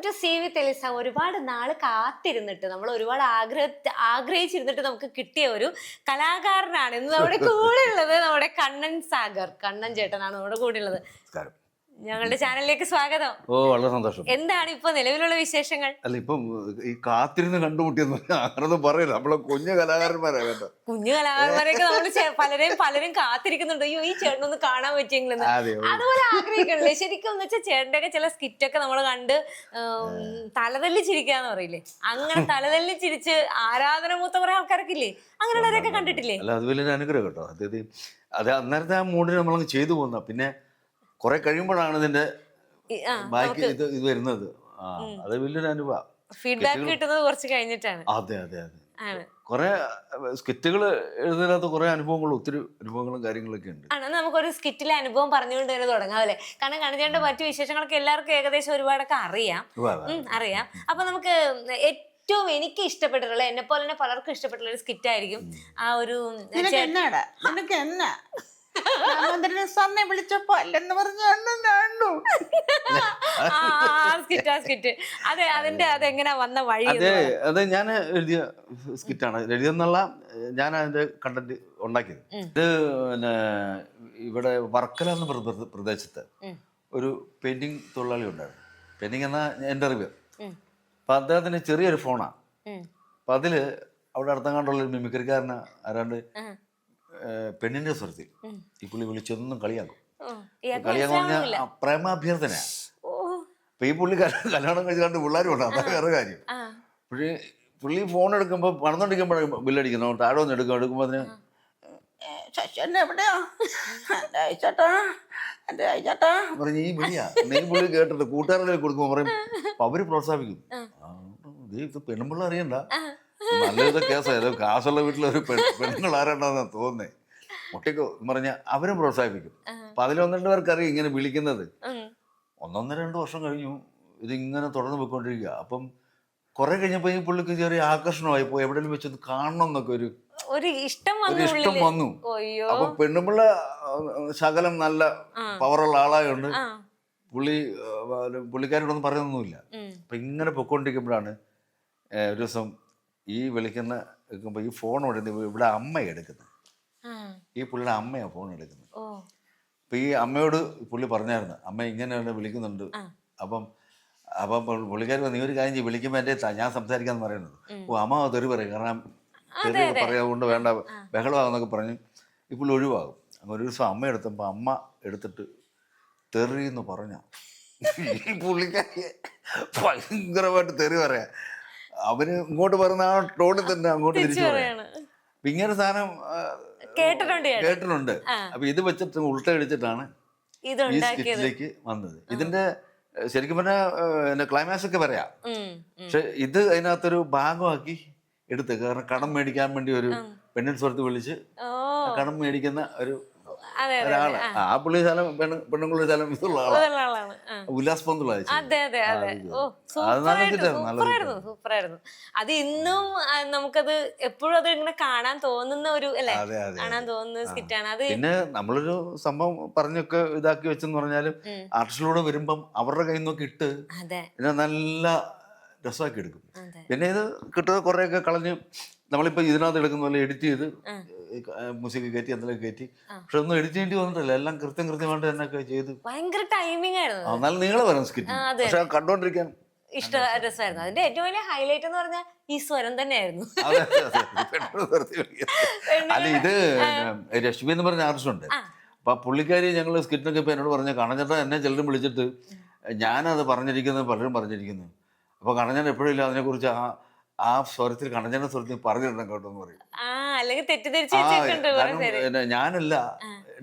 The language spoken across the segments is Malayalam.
To C with Elisa. ഒരുപാട് നാള് കാത്തിരുന്നിട്ട് നമ്മൾ ഒരുപാട് ആഗ്രഹിച്ചിരുന്നിട്ട് നമുക്ക് കിട്ടിയ ഒരു കലാകാരനാണ് ഇന്ന് നമ്മുടെ കൂടെ ഉള്ളത്. നമ്മുടെ കണ്ണൻ സാഗർ, കണ്ണൻ ചേട്ടനാണ് നമ്മുടെ കൂടെ ഉള്ളത്. നമസ്കാരം. ഞങ്ങളുടെ ചാനലിലേക്ക് സ്വാഗതം. വളരെ സന്തോഷം. എന്താണ് ഇപ്പൊ നിലവിലുള്ള വിശേഷങ്ങൾ? അല്ല, ഇപ്പം ഈ കാത്തിരുന്ന് കണ്ടുമുട്ടിയെന്ന് അങ്ങനൊന്നും പറയില്ല. നമ്മളെ കുഞ്ഞു കലാകാരന്മാരാ കേട്ടോ. കുഞ്ഞു കലാകാരന്മാരെയൊക്കെ നമ്മൾ പലരും കാത്തിരിക്കുന്നുണ്ട്. അയ്യോ, ഈ ചേട്ടനൊന്ന് കാണാൻ പറ്റിയെങ്കിലും അതുപോലെ ആഗ്രഹിക്കണില്ലേ ശരിക്കും? എന്ന് വെച്ചാൽ ചേട്ടന്റെ ഒക്കെ ചില സ്കിറ്റൊക്കെ നമ്മൾ കണ്ട് തലതല്ലി ചിരിക്കാന്ന് പറയില്ലേ, അങ്ങനെ തലതല്ലി ചിരിച്ച് ആരാധന മൂത്ത കുറെ ആൾക്കാരൊക്കെ ഇല്ലേ, അങ്ങനെയുള്ളവരൊക്കെ കണ്ടിട്ടില്ലേ? അല്ല, അത് വലിയൊരു അനുഗ്രഹം കേട്ടോ. അത് അന്നേരത്തെ ആ മൂഡിന് നമ്മളങ്ങ് ചെയ്തു പോകുന്ന, പിന്നെ കുറെ കഴിയുമ്പോഴാണ് ഇതിന്റെ ബാക്കി ഇത് വരുന്നത്. അത് വലിയൊരു അനുഭവം. ഫീഡ്ബാക്ക് കിട്ടുന്നത് കുറച്ച് കഴിഞ്ഞിട്ടാണ്. അതെ അതെ അതെ. കുറെ സ്കിറ്റുകൾ എഴുതുന്നതിനകത്ത് കുറെ അനുഭവങ്ങളും ഒത്തിരി അനുഭവങ്ങളും കാര്യങ്ങളൊക്കെ ഉണ്ട്. നമുക്കൊരു സ്കിറ്റിലെ അനുഭവം പറഞ്ഞുകൊണ്ട് തന്നെ തുടങ്ങാം അല്ലെ? കാരണം കണിച്ചേട്ടന്റെ മറ്റു വിശേഷങ്ങളൊക്കെ എല്ലാവർക്കും ഏകദേശം ഒരുപാടൊക്കെ അറിയാം. അപ്പൊ നമുക്ക് ഏറ്റവും എനിക്ക് ഇഷ്ടപ്പെട്ടിട്ടുള്ള, എന്നെ പോലെ തന്നെ പലർക്കും ഇഷ്ടപ്പെട്ടുള്ള ഒരു സ്കിറ്റ് ആയിരിക്കും ആ ഒരു സമയം വിളിച്ചപ്പോ അല്ലെന്ന് പറഞ്ഞു. അതെ, അതിന്റെ അതെങ്ങനെ വന്ന വഴി? അതെ, ഞാൻ എഴുതിയ സ്കിറ്റാണ്. എഴുതിയെന്നുള്ള ഞാൻ അതിന്റെ കണ്ടന്റ് ഉണ്ടാക്കിയത്. ഇത് പിന്നെ ഇവിടെ വർക്കല എന്ന പ്രദേശത്ത് ഒരു പെയിന്റിങ് തൊഴിലാളി ഉണ്ടായിരുന്നു. പെയിന്റിങ് എന്ന എൻ്റെ അറിവ്. അപ്പൊ അദ്ദേഹത്തിന് ചെറിയൊരു ഫോണാണ്. അപ്പൊ അതില് അവിടെ അടുത്തങ്ങാണ്ടുള്ള ഒരു മിമിക്രിക്കാരന് ആരാണ്ട് പെണ്ണിന്റെ സ്വരത്തിൽ ഈ പുള്ളി വിളിച്ചൊന്നും കളിയാക്കും. കളിയാന്ന് പറഞ്ഞാൽ പ്രേമാഭ്യർത്ഥന. അപ്പൊ ഈ പുള്ളി കല്യാണം കഴിച്ചാണ്ട് പിള്ളേരും ഉണ്ട്. അതാ വേറെ കാര്യം. പുള്ളി ഫോൺ എടുക്കുമ്പോ പണന്നോണ്ടിരിക്കുമ്പോഴേ ബില്ലടിക്കുന്നു. താഴെ ഒന്ന് എടുക്കുമ്പോ അതിന് എവിടെയാ പറഞ്ഞ ഈ വിളിയാ. നീ പുള്ളി കേട്ടിട്ട് കൂട്ടുകാരുടെ കൊടുക്കുമ്പോ പറയും. അവര് പ്രോത്സാഹിപ്പിക്കും. ഇത് പെണ്ണുമ്പിള്ള അറിയണ്ട, നല്ലത് കേസായത്. കാശുള്ള വീട്ടിലൊരു പെണ്ണുങ്ങൾ ആരാണ്ടാന്നാ തോന്നുന്നേ. മുട്ടയ്ക്കോ പറഞ്ഞ അവരും പ്രോത്സാഹിപ്പിക്കും. അപ്പൊ അതിലൊന്നിരണ്ട് പേർക്കറിയാം ഇങ്ങനെ വിളിക്കുന്നത്. 1-2 വർഷം കഴിഞ്ഞു ഇതിങ്ങനെ തുടർന്ന് പോയിക്കൊണ്ടിരിക്കുക. അപ്പം കുറെ കഴിഞ്ഞപ്പോ ഈ പുള്ളിക്ക് ചെറിയ ആകർഷണമായി പോയി. എവിടെയെങ്കിലും വെച്ചത് കാണണം എന്നൊക്കെ ഒരു ഇഷ്ടം വന്നു. അപ്പൊ പെണ്ണുമ്പിള്ള ശകലം നല്ല പവറുള്ള ആളായോണ്ട് പുള്ളിക്കാരോടൊന്നും പറയുന്നൊന്നുമില്ല. അപ്പൊ ഇങ്ങനെ പൊയ്ക്കൊണ്ടിരിക്കുമ്പോഴാണ് ഒരു ദിവസം ഈ വിളിക്കുന്ന ഈ ഫോൺ ഇവിടെ അമ്മ എടുക്കുന്നത്. ഈ പുള്ളിയുടെ അമ്മയാ ഫോൺ എടുക്കുന്നത്. അപ്പൊ ഈ അമ്മയോട് പുള്ളി പറഞ്ഞായിരുന്നു, അമ്മ ഇങ്ങനെ വിളിക്കുന്നുണ്ട്. അപ്പം പുള്ളിക്കാർ നീ ഒരു കാര്യം ചെയ്യും, വിളിക്കുമ്പോ എന്റെ ഞാൻ സംസാരിക്കാന്ന് പറയുന്നത്. അമ്മ തെറി പറയും, കാരണം തെറി പറയാതുകൊണ്ട് വേണ്ട ബഹളമാകുന്നൊക്കെ പറഞ്ഞ് ഈ പുള്ളി ഒഴിവാകും. അങ്ങനെ ഒരു ദിവസം അമ്മ എടുത്തപ്പോ അമ്മ എടുത്തിട്ട് തെറി എന്ന് പറഞ്ഞ ഈ പുള്ളിക്കാരി ഭയങ്കരമായിട്ട് തെറി പറയാ. അവന് ഇങ്ങോട്ട് പറയുന്ന ആ ടോണിൽ തന്നെ അങ്ങോട്ട് തിരിച്ചു പറയാം. അപ്പൊ ഇങ്ങനെ സാധനം കേട്ടിട്ടുണ്ട്. അപ്പൊ ഇത് വെച്ചിട്ട് ഉൾട്ടടിച്ചിട്ടാണ് ഈ സ്കിറ്റിലേക്ക് വന്നത്. ഇതിന്റെ ശരിക്കും പറഞ്ഞാൽ ക്ലൈമാക്സ് ഒക്കെ പറയാം. പക്ഷെ ഇത് അതിനകത്തൊരു ഭാഗമാക്കി എടുത്ത്, കാരണം കടം മേടിക്കാൻ വേണ്ടി ഒരു പെണ്ണിൻ സുഹൃത്ത് വിളിച്ച് കടം മേടിക്കുന്ന ഒരാള്. ആ പുള്ളി സ്ഥലം പെണ്ണുങ്ങളുടെ സ്ഥലം ഇതുള്ള ആളാണ്. ഉല്ലാസ് പന്തുള്ള. സൂപ്പറായിരുന്നു. അത് ഇന്നും നമുക്കത് എപ്പോഴും അത് ഇങ്ങനെ കാണാൻ തോന്നുന്ന ഒരു കാണാൻ തോന്നുന്ന സ്കിറ്റാണ് അത്. പിന്നെ നമ്മളൊരു സംഭവം പറഞ്ഞൊക്കെ ഇതാക്കി വെച്ചെന്ന് പറഞ്ഞാലും ആർട്ടിസ്റ്റിലൂടെ വരുമ്പം അവരുടെ കയ്യിൽ നിന്നൊക്കെ ഇട്ട് പിന്നെ നല്ല രസമാക്കി എടുക്കും. പിന്നെ ഇത് കിട്ടുന്ന കുറെയൊക്കെ കളഞ്ഞ് നമ്മളിപ്പോ ഇതിനകത്ത് എടുക്കുന്ന പോലെ എഡിറ്റ് ചെയ്ത് മ്യൂസിക് കയറ്റി എന്തെങ്കിലും കയറ്റി. പക്ഷെ ഒന്നും എഡിറ്റ് ചെയ്യേണ്ടി വന്നിട്ടില്ല. എല്ലാം കൃത്യമായിട്ട് തന്നെ ചെയ്ത് ഭയങ്കര ടൈമിംഗ് ആയിരുന്നു. നല്ല നീളം വരും സ്കിറ്റ്. പക്ഷെ കണ്ടോണ്ടിരിക്കാൻ രസമായിരുന്നു. അതിന്റെ ഏറ്റവും വലിയ ഹൈലൈറ്റ് എന്ന് പറഞ്ഞാൽ ഈ സ്വരം തന്നെയായിരുന്നു. അല്ല, ഇത് രശ്മി എന്ന് പറഞ്ഞ ആർട്ടിസ്റ്റ് ഉണ്ട്. അപ്പൊ പുള്ളിക്കാരി ഞങ്ങള് സ്കിറ്റിനൊക്കെ ഇപ്പൊ എന്നോട് പറഞ്ഞ കണഞ്ഞേട്ട എന്നെ ചിലരും വിളിച്ചിട്ട് ഞാനത് പറഞ്ഞിരിക്കുന്നത് പലരും പറഞ്ഞിരിക്കുന്നു. അപ്പൊ കണഞ്ഞൻ എപ്പോഴില്ല അതിനെക്കുറിച്ച് ആ സ്വരത്തിൽ കണഞ്ഞന്റെ സ്വരത്തിൽ പറഞ്ഞിടണം കേട്ടോ എന്ന് പറയും. ഞാനല്ല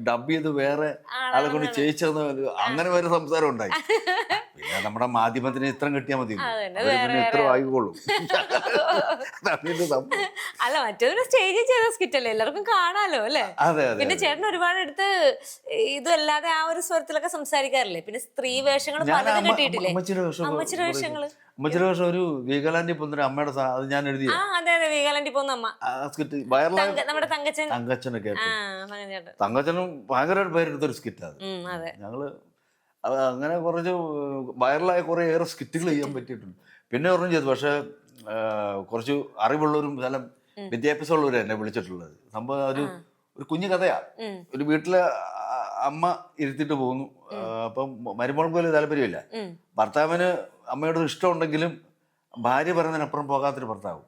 ഡബ് ചെയ്ത് വേറെ ആളെ കൊണ്ട് ചെയ്യിച്ചെന്ന് അങ്ങനെ വരെ സംസാരം ഉണ്ടായി. പിന്നെ നമ്മുടെ മാധ്യമത്തിന് ഇത്രം കിട്ടിയാൽ മതി, ഇത്ര ആയിക്കോളും. അല്ല, മറ്റൊരു സ്റ്റേജിൽ ചെയ്ത സ്കിറ്റ് അല്ലേ, എല്ലാവർക്കും കാണാലോ അല്ലേ? പിന്നെ ചേട്ടൻ ഒരുപാട് എടുത്ത് ഇതല്ലാതെ ആ ഒരു സ്വരത്തിലൊക്കെ സംസാരിക്കാറില്ലേ? പിന്നെ സ്ത്രീ വേഷങ്ങൾ പലതും കിട്ടിയിട്ടില്ലേ? അമ്മച്ചിയുടെ വേഷങ്ങള്. അമ്മച്ചിയുടെ വേഷം ഒരു വീഗലാൻഡിൽ പോകുന്ന അമ്മയുടെ അത് ഞാൻ എഴുതിയ. അതെ, വീഗലാൻഡിൽ പോകുന്ന അമ്മ സ്കിറ്റ് നമ്മുടെ തങ്കച്ചനൊക്കെ. തങ്കച്ചനും ഭയങ്കരമായിട്ട് പേരെടുത്തൊരു സ്കിറ്റ്. അത് ഞങ്ങള് അങ്ങനെ കുറച്ച് വൈറലായ കുറേ ഏറെ സ്കിറ്റുകൾ ചെയ്യാൻ പറ്റിയിട്ടുണ്ട്. പിന്നെ ഒരെണ്ണം ചെയ്തു, പക്ഷേ കുറച്ച് അറിവുള്ളവരും ചില വിദ്യാഭ്യാസമുള്ളവരും എന്നെ വിളിച്ചിട്ടുള്ളത്. സംഭവം ഒരു കുഞ്ഞു കഥയാണ്. ഒരു വീട്ടിലെ അമ്മ ഇരുത്തിട്ട് പോകുന്നു. അപ്പം മരുമകൾക്ക് വലിയ താല്പര്യമില്ല. ഭർത്താവിന് അമ്മയോട് ഇഷ്ടമുണ്ടെങ്കിലും ഭാര്യ പറയുന്നതിനപ്പുറം പോകാത്തൊരു ഭർത്താവ്.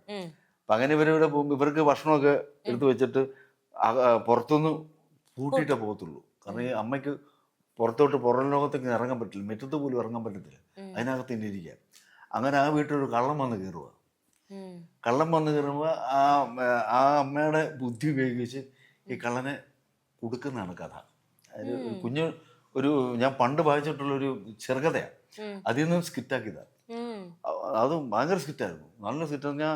അപ്പം അങ്ങനെ ഇവരിവിടെ പോകുമ്പോൾ ഇവർക്ക് ഭക്ഷണമൊക്കെ എടുത്തു വെച്ചിട്ട് പുറത്തുനിന്ന് പൂട്ടിയിട്ടേ പോകത്തുള്ളൂ. കാരണം ഈ അമ്മയ്ക്ക് പുറത്തോട്ട് പുറം ലോകത്തേക്ക് ഇറങ്ങാൻ പറ്റില്ല, മുറ്റത്ത് പോലും ഇറങ്ങാൻ പറ്റത്തില്ല, അതിനകത്ത് തന്നെ ഇരിക്കുക. അങ്ങനെ ആ വീട്ടിലൊരു കള്ളം വന്ന് കയറുക. കള്ളം വന്ന് കയറുമ്പോൾ ആ അമ്മയുടെ ബുദ്ധി ഉപയോഗിച്ച് ഈ കള്ളനെ കൊടുക്കുന്നതാണ് കഥ. അത് കുഞ്ഞ് ഞാൻ പണ്ട് വായിച്ചിട്ടുള്ളൊരു ചെറുകഥയാണ്, അതിൽ നിന്നും സ്കിറ്റാക്കിയതാണ്. അത് ഭയങ്കര സ്കിറ്റായിരുന്നു, നല്ല സ്കിറ്റ്. പറഞ്ഞാൽ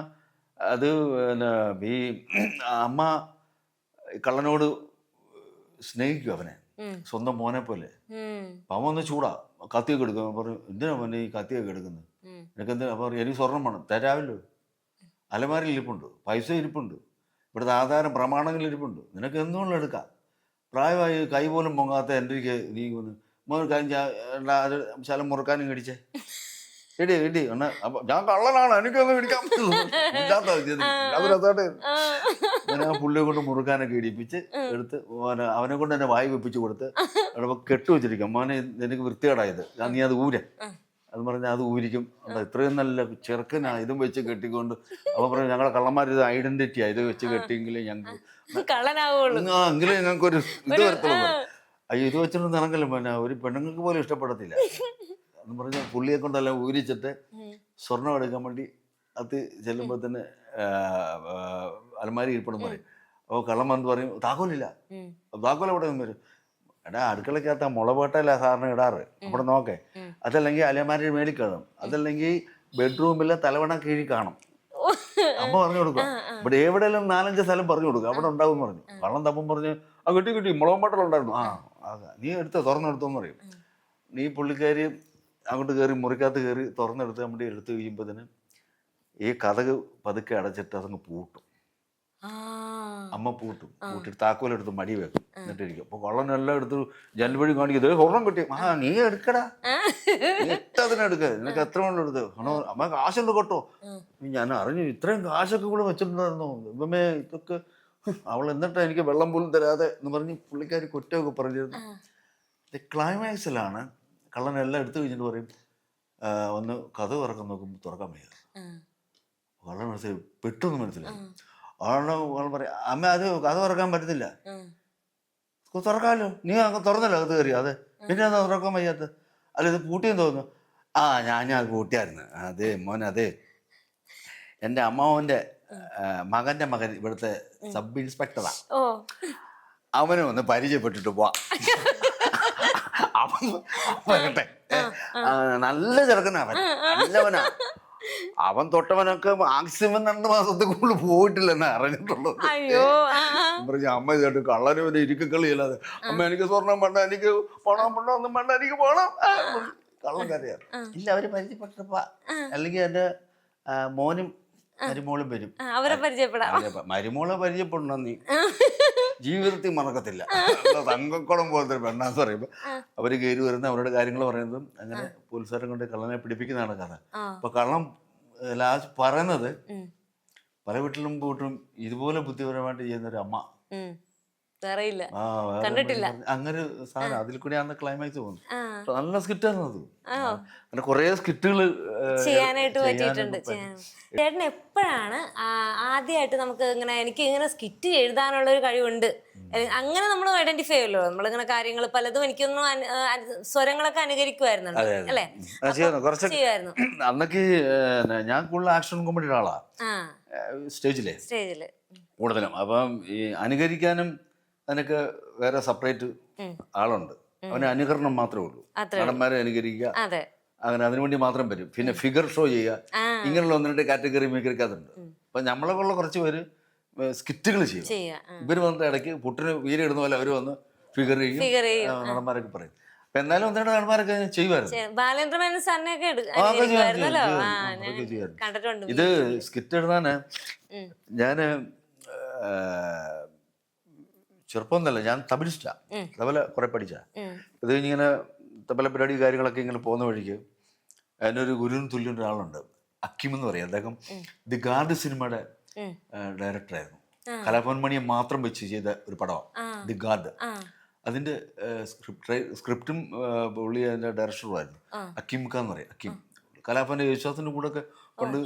അത് പിന്നെ ഈ അമ്മ കള്ളനോട് സ്നേഹിക്കും അവനെ, സ്വന്തം മോനെ പോലെ. അപ്പം അവൻ ഒന്ന് ചൂടാ, കത്തിയൊക്കെ എടുക്കും. പറഞ്ഞു, എന്തിനാ മോനെ ഈ കത്തിയൊക്കെ എടുക്കുന്നത്, എനിക്ക് എന്തിനാ? അപ്പോൾ എനിക്ക് സ്വർണം വേണം, തരാമല്ലോ, അലമാരിൽ ഇരിപ്പുണ്ട്, പൈസ ഇരിപ്പുണ്ട്, ഇവിടുത്തെ ആധാരം പ്രമാണങ്ങൾ ഇരിപ്പുണ്ട്, നിനക്ക് എന്തുകൊണ്ടും എടുക്കാം. പ്രായമായി കൈ പോലും പൊങ്ങാത്ത എൻ്റെ നീ മോൻ കാര്യം ശലം മുറുക്കാനും കടിച്ചേ ഇടി ഇടി എന്നാ. അപ്പൊ ഞാൻ കള്ളനാണ്, എനിക്കൊന്നും ഇടിക്കാൻ പറ്റുള്ളൂ. ഞാൻ പുള്ളിയെ കൊണ്ട് മുറുക്കാനൊക്കെ ഇടിപ്പിച്ച് എടുത്ത് അവനെ കൊണ്ട് തന്നെ വായി വെപ്പിച്ച് കൊടുത്ത് കെട്ടു വെച്ചിരിക്കാം. മോനെ എനിക്ക് വൃത്തികേടായത്, നീ അത് ഊര അത് പറഞ്ഞാൽ അത് ഊരിക്കും. ഇത്രയും നല്ല ചെറുക്കനാ, ഇതും വെച്ച് കെട്ടിക്കൊണ്ട്. അപ്പൊ പറഞ്ഞു, ഞങ്ങളെ കള്ളന്മാർ ഇത് ഐഡന്റിറ്റിയാ, ഇത് വെച്ച് കെട്ടിയെങ്കിലേ ഞങ്ങൾക്ക് എങ്കിലും ഞങ്ങൾക്കൊരു ഇത് വരത്തുള്ളൂ. അയ്യോ, ഇത് വെച്ചിട്ടൊന്നും ഇറങ്ങില്ല മോനെ, ഒരു പെണ്ണുങ്ങൾക്ക് പോലും ഇഷ്ടപ്പെടത്തില്ല എന്ന് പറഞ്ഞാൽ പുള്ളിയെ കൊണ്ടെല്ലാം ഊരിച്ചിട്ട് സ്വർണം എടുക്കാൻ വേണ്ടി അത് ചെല്ലുമ്പോൾ തന്നെ അലമാരി ഇരിപ്പണം പറയും. അപ്പോൾ കള്ളം വന്ന് പറയും, താക്കോലില്ല. താക്കോൽ എവിടെ നിന്ന് വരും? എടാ, അടുക്കളക്കകത്ത് മുളപേട്ടല്ല സാറിന് ഇടാറ്, അവിടെ നോക്കേ. അതല്ലെങ്കിൽ അലമാരി മേളിൽ കാണും, അതല്ലെങ്കിൽ ബെഡ്റൂമിലെ തലവണ കീഴിൽ കാണും. അമ്മ പറഞ്ഞു കൊടുക്കുക. ഇവിടെ എവിടെയെല്ലാം 4-5 സ്ഥലം പറഞ്ഞു കൊടുക്കുക, അവിടെ ഉണ്ടാവും എന്ന് പറഞ്ഞു. കള്ളം തപ്പം പറഞ്ഞ് കിട്ടി മുളകും നീ എടുത്ത് തുറന്നെടുത്തോന്ന് പറയും. നീ പുള്ളിക്കാരി അങ്ങോട്ട് കയറി മുറിക്കകത്ത് കയറി തുറന്നെടുത്ത് നമ്മുടെ എടുത്ത് കഴിയുമ്പോഴത്തേന് ഈ കഥക് പതുക്കെ അടച്ചിട്ട് അതങ്ങ് പൂട്ടും. അമ്മ പൂട്ടിട്ട് താക്കോലെടുത്ത് മടി വെക്കും, എന്നിട്ടിരിക്കും. അപ്പൊ കള്ളനെല്ലാം എടുത്ത് ജനൽവഴി കാണിക്കും, സ്വർണം കിട്ടി. നീ എടുക്കടാ, അതിനെടുക്ക, നിനക്ക് എത്ര വേണം എടുത്ത്. അമ്മ കാശുണ്ട് കേട്ടോ. ഞാൻ അറിഞ്ഞു, ഇത്രയും കാശൊക്കെ കൂടെ വെച്ചിട്ടുണ്ടായിരുന്നോ ഇപ്പമേ, ഇതൊക്കെ അവൾ എന്നിട്ട് എനിക്ക് വെള്ളം പോലും തരാതെ എന്ന് പറഞ്ഞ് പുള്ളിക്കാരി കുറ്റമൊക്കെ പറഞ്ഞിരുന്നു. ക്ലൈമാക്സിലാണ് കള്ളനെല്ലാം എടുത്തു കഴിഞ്ഞിട്ട് പറയും, ഒന്ന് കഥ തുറക്കാൻ നോക്കുമ്പോൾ തുറക്കാൻ വയ്യ. കള്ളൻ മനസ്സിലായി, പെട്ടെന്ന് മനസ്സിലായി. അവൾ പറയാം, അമ്മ അത് കഥ തുറക്കാൻ പറ്റത്തില്ല. തുറക്കാമല്ലോ, നീ അങ്ങ് തുറന്നല്ലോ അത് കയറി. അതെ, പിന്നെ അത് തുറക്കാൻ വയ്യാത്ത? അല്ല, ഇത് പൂട്ടിയെന്ന് തോന്നുന്നു. ഞാൻ പൂട്ടിയായിരുന്നു. അതെ മോനെ, അതെ എൻ്റെ അമ്മാവൻ്റെ മകൻ്റെ മകൻ ഇവിടുത്തെ സബ് ഇൻസ്പെക്ടറാ, അവനെ ഒന്ന് പരിചയപ്പെട്ടിട്ട് പോവാ. വരട്ടെ, നല്ല ചെറുക്കനാ അവൻ, നല്ലവനാ. അവൻ തൊട്ടവനൊക്കെ മാക്സിമം 2 മാസത്തിൽ കൂടുതൽ പോയിട്ടില്ലെന്ന് അറിഞ്ഞിട്ടുള്ളത്. പറഞ്ഞ അമ്മ ഇതായിട്ട് കള്ളന് പിന്നെ ഇരിക്കളിയല്ലാതെ, അമ്മ എനിക്ക് സ്വർണം വേണ്ട, എനിക്ക് പണം വേണ്ട, ഒന്നും വേണ്ട, എനിക്ക് പോണം. കള്ളൻ കറിയാം. ഇല്ല, അവര് പരിചയപ്പെട്ടപ്പ, അല്ലെങ്കിൽ എൻ്റെ മോനും മരുമോളും വരും. മരുമോളെ പരിചയപ്പെടണം, നീ ജീവിതത്തിൽ മറക്കത്തില്ല. തങ്കക്കുളം പോലത്തെ ഒരു പെണ്ണാന്ന് പറയുമ്പോൾ അവര് കയറി വരുന്ന അവരുടെ കാര്യങ്ങൾ പറയുന്നതും അങ്ങനെ പോലീസുകാരെ കൊണ്ട് കള്ളനെ പിടിപ്പിക്കുന്നതാണ് കഥ. അപ്പൊ കള്ളം ലാസ്റ്റ് പറയുന്നത്, പല വീട്ടിലും പോയിട്ടും ഇതുപോലെ ബുദ്ധിപരമായിട്ട് ചെയ്യുന്ന ഒരു അമ്മ അങ്ങനെ സാധനം അതിൽ കൂടെയാണ് ക്ലൈമാക്സ് പോകുന്നത്. നല്ല സ്കിറ്റായിരുന്നു അത്. അങ്ങനെ കുറെ സ്കിറ്റുകൾ ചെയ്യാനായിട്ട് പറ്റിയിട്ടുണ്ട്. ചേട്ടൻ എപ്പോഴാണ് ആദ്യമായിട്ട് നമുക്ക് ഇങ്ങനെ എനിക്ക് ഇങ്ങനെ സ്കിറ്റ് എഴുതാനുള്ള ഒരു കഴിവുണ്ട് അങ്ങനെ നമ്മൾ ഐഡന്റിഫൈ ചെയ്യുമല്ലോ, നമ്മളിങ്ങനെ കാര്യങ്ങൾ പലതും എനിക്കൊന്നും സ്വരങ്ങളൊക്കെ അനുകരിക്കുമായിരുന്നു അല്ലേ? ചെയ്യുമായിരുന്നു. അന്നൊക്കെ ഞാൻ കൂടുതൽ ആക്ഷൻ കോമഡിയുടെ ആളാ സ്റ്റേജില് കൂടുതലും. അപ്പം ഈ അനുകരിക്കാനും അതിനൊക്കെ വേറെ സെപ്പറേറ്റ് ആളുണ്ട്. അവന് അനുകരണം മാത്രമേ ഉള്ളൂ. നടന്മാരെ അനുകരിക്കുക, അങ്ങനെ അതിനുവേണ്ടി മാത്രം വരും. പിന്നെ ഫിഗർ ഷോ ചെയ്യുക, ഇങ്ങനെയുള്ള 1-2 കാറ്റഗറി മേക്കറിക്കകത്തുണ്ട്. അപ്പൊ നമ്മളെ കൊള്ള കുറച്ച് പേര് സ്കിറ്റുകൾ ചെയ്യും. ഇവര് വന്നിട്ട് ഇടയ്ക്ക് പുട്ടിന് വീരിടുന്ന പോലെ അവര് വന്ന് ഫിഗർ ചെയ്യും, നടന്മാരൊക്കെ പറയും. അപ്പൊ എന്നാലും 1-2 നടന്മാരൊക്കെ ചെയ്യുമായിരുന്നു. ഇത് സ്കിറ്റ് എഴുതാന് ഞാന് ചെറുപ്പമൊന്നുമല്ല, ഞാൻ തബലിസ്റ്റാ, തബല കുറെ പഠിച്ച. ഇത് കഴിഞ്ഞിങ്ങനെ തബല പരിപാടി കാര്യങ്ങളൊക്കെ ഇങ്ങനെ പോകുന്ന വഴിക്ക് അതിനൊരു ഗുരുവിന് തുല്യം ഒരാളുണ്ട്, അക്കിം എന്ന് പറയും. അദ്ദേഹം ദി ഗാർഡ് സിനിമയുടെ ഡയറക്ടറായിരുന്നു. കലാഭവൻ മണിയെ മാത്രം വെച്ച് ചെയ്ത ഒരു പടമാണ് ദി ഗാർഡ്. അതിന്റെ സ്ക്രിപ്റ്റും പുള്ളി അതിന്റെ ഡയറക്ടറുമായിരുന്നു. അക്കിം ഖാൻ എന്ന് പറയും. അക്കിം കലാഭവന്റെ യേശുദാസിന്റെ കൂടെ ഒക്കെ പണ്ട്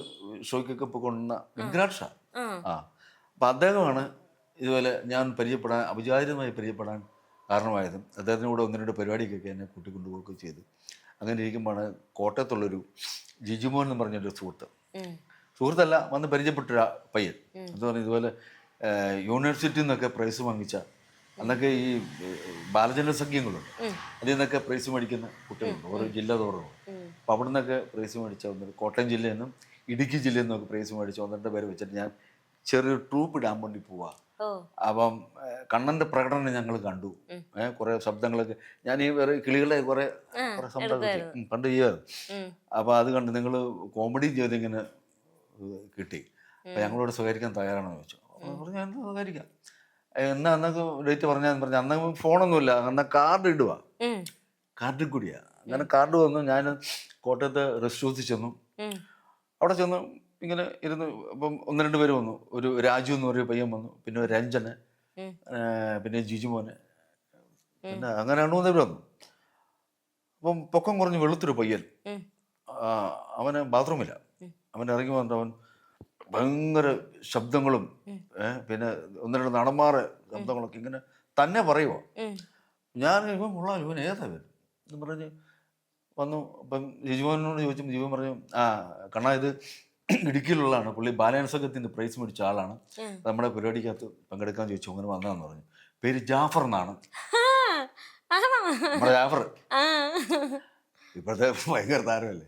ഷോയ്ക്കൊക്കെ പോയിക്കൊണ്ടുന്ന വെങ്കരാജ് ഷാ. അപ്പം അദ്ദേഹമാണ് ഇതുപോലെ ഞാൻ പരിചയപ്പെടാൻ, അവിചാരിതമായി പരിചയപ്പെടാൻ കാരണമായതും. അദ്ദേഹത്തിൻ്റെ കൂടെ 1-2 പരിപാടിക്കൊക്കെ എന്നെ കൂട്ടിക്കൊണ്ടുപോവുകയൊക്കെ ചെയ്തു. അങ്ങനെ ഇരിക്കുമ്പോഴാണ് കോട്ടയത്തുള്ളൊരു ജിജുമോൻ എന്ന് പറഞ്ഞൊരു സുഹൃത്തല്ല വന്ന് പരിചയപ്പെട്ടൊരു പയ്യൻ. എന്ന് പറഞ്ഞാൽ ഇതുപോലെ യൂണിവേഴ്സിറ്റിയിൽ നിന്നൊക്കെ പ്രൈസ് വാങ്ങിച്ച, അന്നൊക്കെ ഈ ബാലജനസംഖ്യങ്ങളുണ്ട്, അതിൽ നിന്നൊക്കെ പ്രൈസ് മേടിക്കുന്ന കുട്ടികളുണ്ട് ഓരോ ജില്ല തോറും. അപ്പം അവിടെ നിന്നൊക്കെ പ്രൈസ് മേടിച്ച കോട്ടയം ജില്ലയിൽ നിന്നും ഇടുക്കി ജില്ലയിൽ നിന്നൊക്കെ പ്രൈസ് മേടിച്ച 1-2 പേര് വെച്ചിട്ട് ഞാൻ ചെറിയൊരു ട്രൂപ്പ് ഇടാൻ വേണ്ടി പോവാ. അപ്പം കണ്ണന്റെ പ്രകടനം ഞങ്ങൾ കണ്ടു. കുറെ ശബ്ദങ്ങളൊക്കെ ഞാൻ ഈ വേറെ കിളികളെ കുറെ ശബ്ദം പണ്ട് ചെയ്യുമായിരുന്നു. അപ്പൊ അത് കണ്ട് നിങ്ങൾ കോമഡി ചെയ്തിങ്ങനെ കിട്ടി. അപ്പൊ ഞങ്ങളോട് സ്വീകരിക്കാൻ തയ്യാറാണെന്ന് ചോദിച്ചു. പറഞ്ഞു ഞാൻ സ്വീകരിക്കാം. എന്നാ അന്നൊക്കെ ഡേറ്റ് പറഞ്ഞാൽ പറഞ്ഞു. അന്ന് ഫോണൊന്നുമില്ല, അന്ന് കാർഡ് ഇടുക, കാർഡിൽ കൂടിയാ. അങ്ങനെ കാർഡ് വന്നു. ഞാൻ കോട്ടയത്ത് റെസ്റ്റ് ഹൗസിൽ ചെന്നു. അവിടെ ചെന്ന് ഇങ്ങനെ ഇരുന്ന് അപ്പം 1-2 പേര് വന്നു. ഒരു രാജു എന്ന് പറയുന്ന പയ്യൻ വന്നു, പിന്നെ ഒരു രഞ്ജന്, പിന്നെ ജിജുമോന്, പിന്നെ അങ്ങനെ 2-3 പേര് വന്നു. അപ്പം പൊക്കം കുറഞ്ഞ് വെളുത്തൊരു പയ്യൻ, അവന് ബാത്റൂമില്ല. അവൻ ഇറങ്ങി വന്നിട്ട് അവൻ ഭയങ്കര ശബ്ദങ്ങളും പിന്നെ 1-2 നടന്മാരെ ശബ്ദങ്ങളൊക്കെ ഇങ്ങനെ തന്നെ പറയുമോ. ഞാൻ ഇവൻ കൊള്ളാം, ഇവൻ ഏതാ ഇവൻ എന്ന് പറഞ്ഞ് വന്നു. അപ്പം ജിജുമോനോട് ചോദിച്ചു. ജിജുമോൻ പറഞ്ഞു, കണ്ണാ ഇത് ഇടുക്കിയിലുള്ളതാണ്, പുള്ളി ബാലൻസംഘത്തിൻ്റെ പ്രൈസ് മേടിച്ച ആളാണ്, നമ്മുടെ പരിപാടിക്കകത്ത് പങ്കെടുക്കാൻ ചോദിച്ചു. അങ്ങനെ വന്നതെന്ന് പറഞ്ഞു. പേര് ജാഫർ എന്നാണ്. നമ്മുടെ ജാഫർ ഇപ്പോഴത്തെ ഭയങ്കര താരമല്ലേ.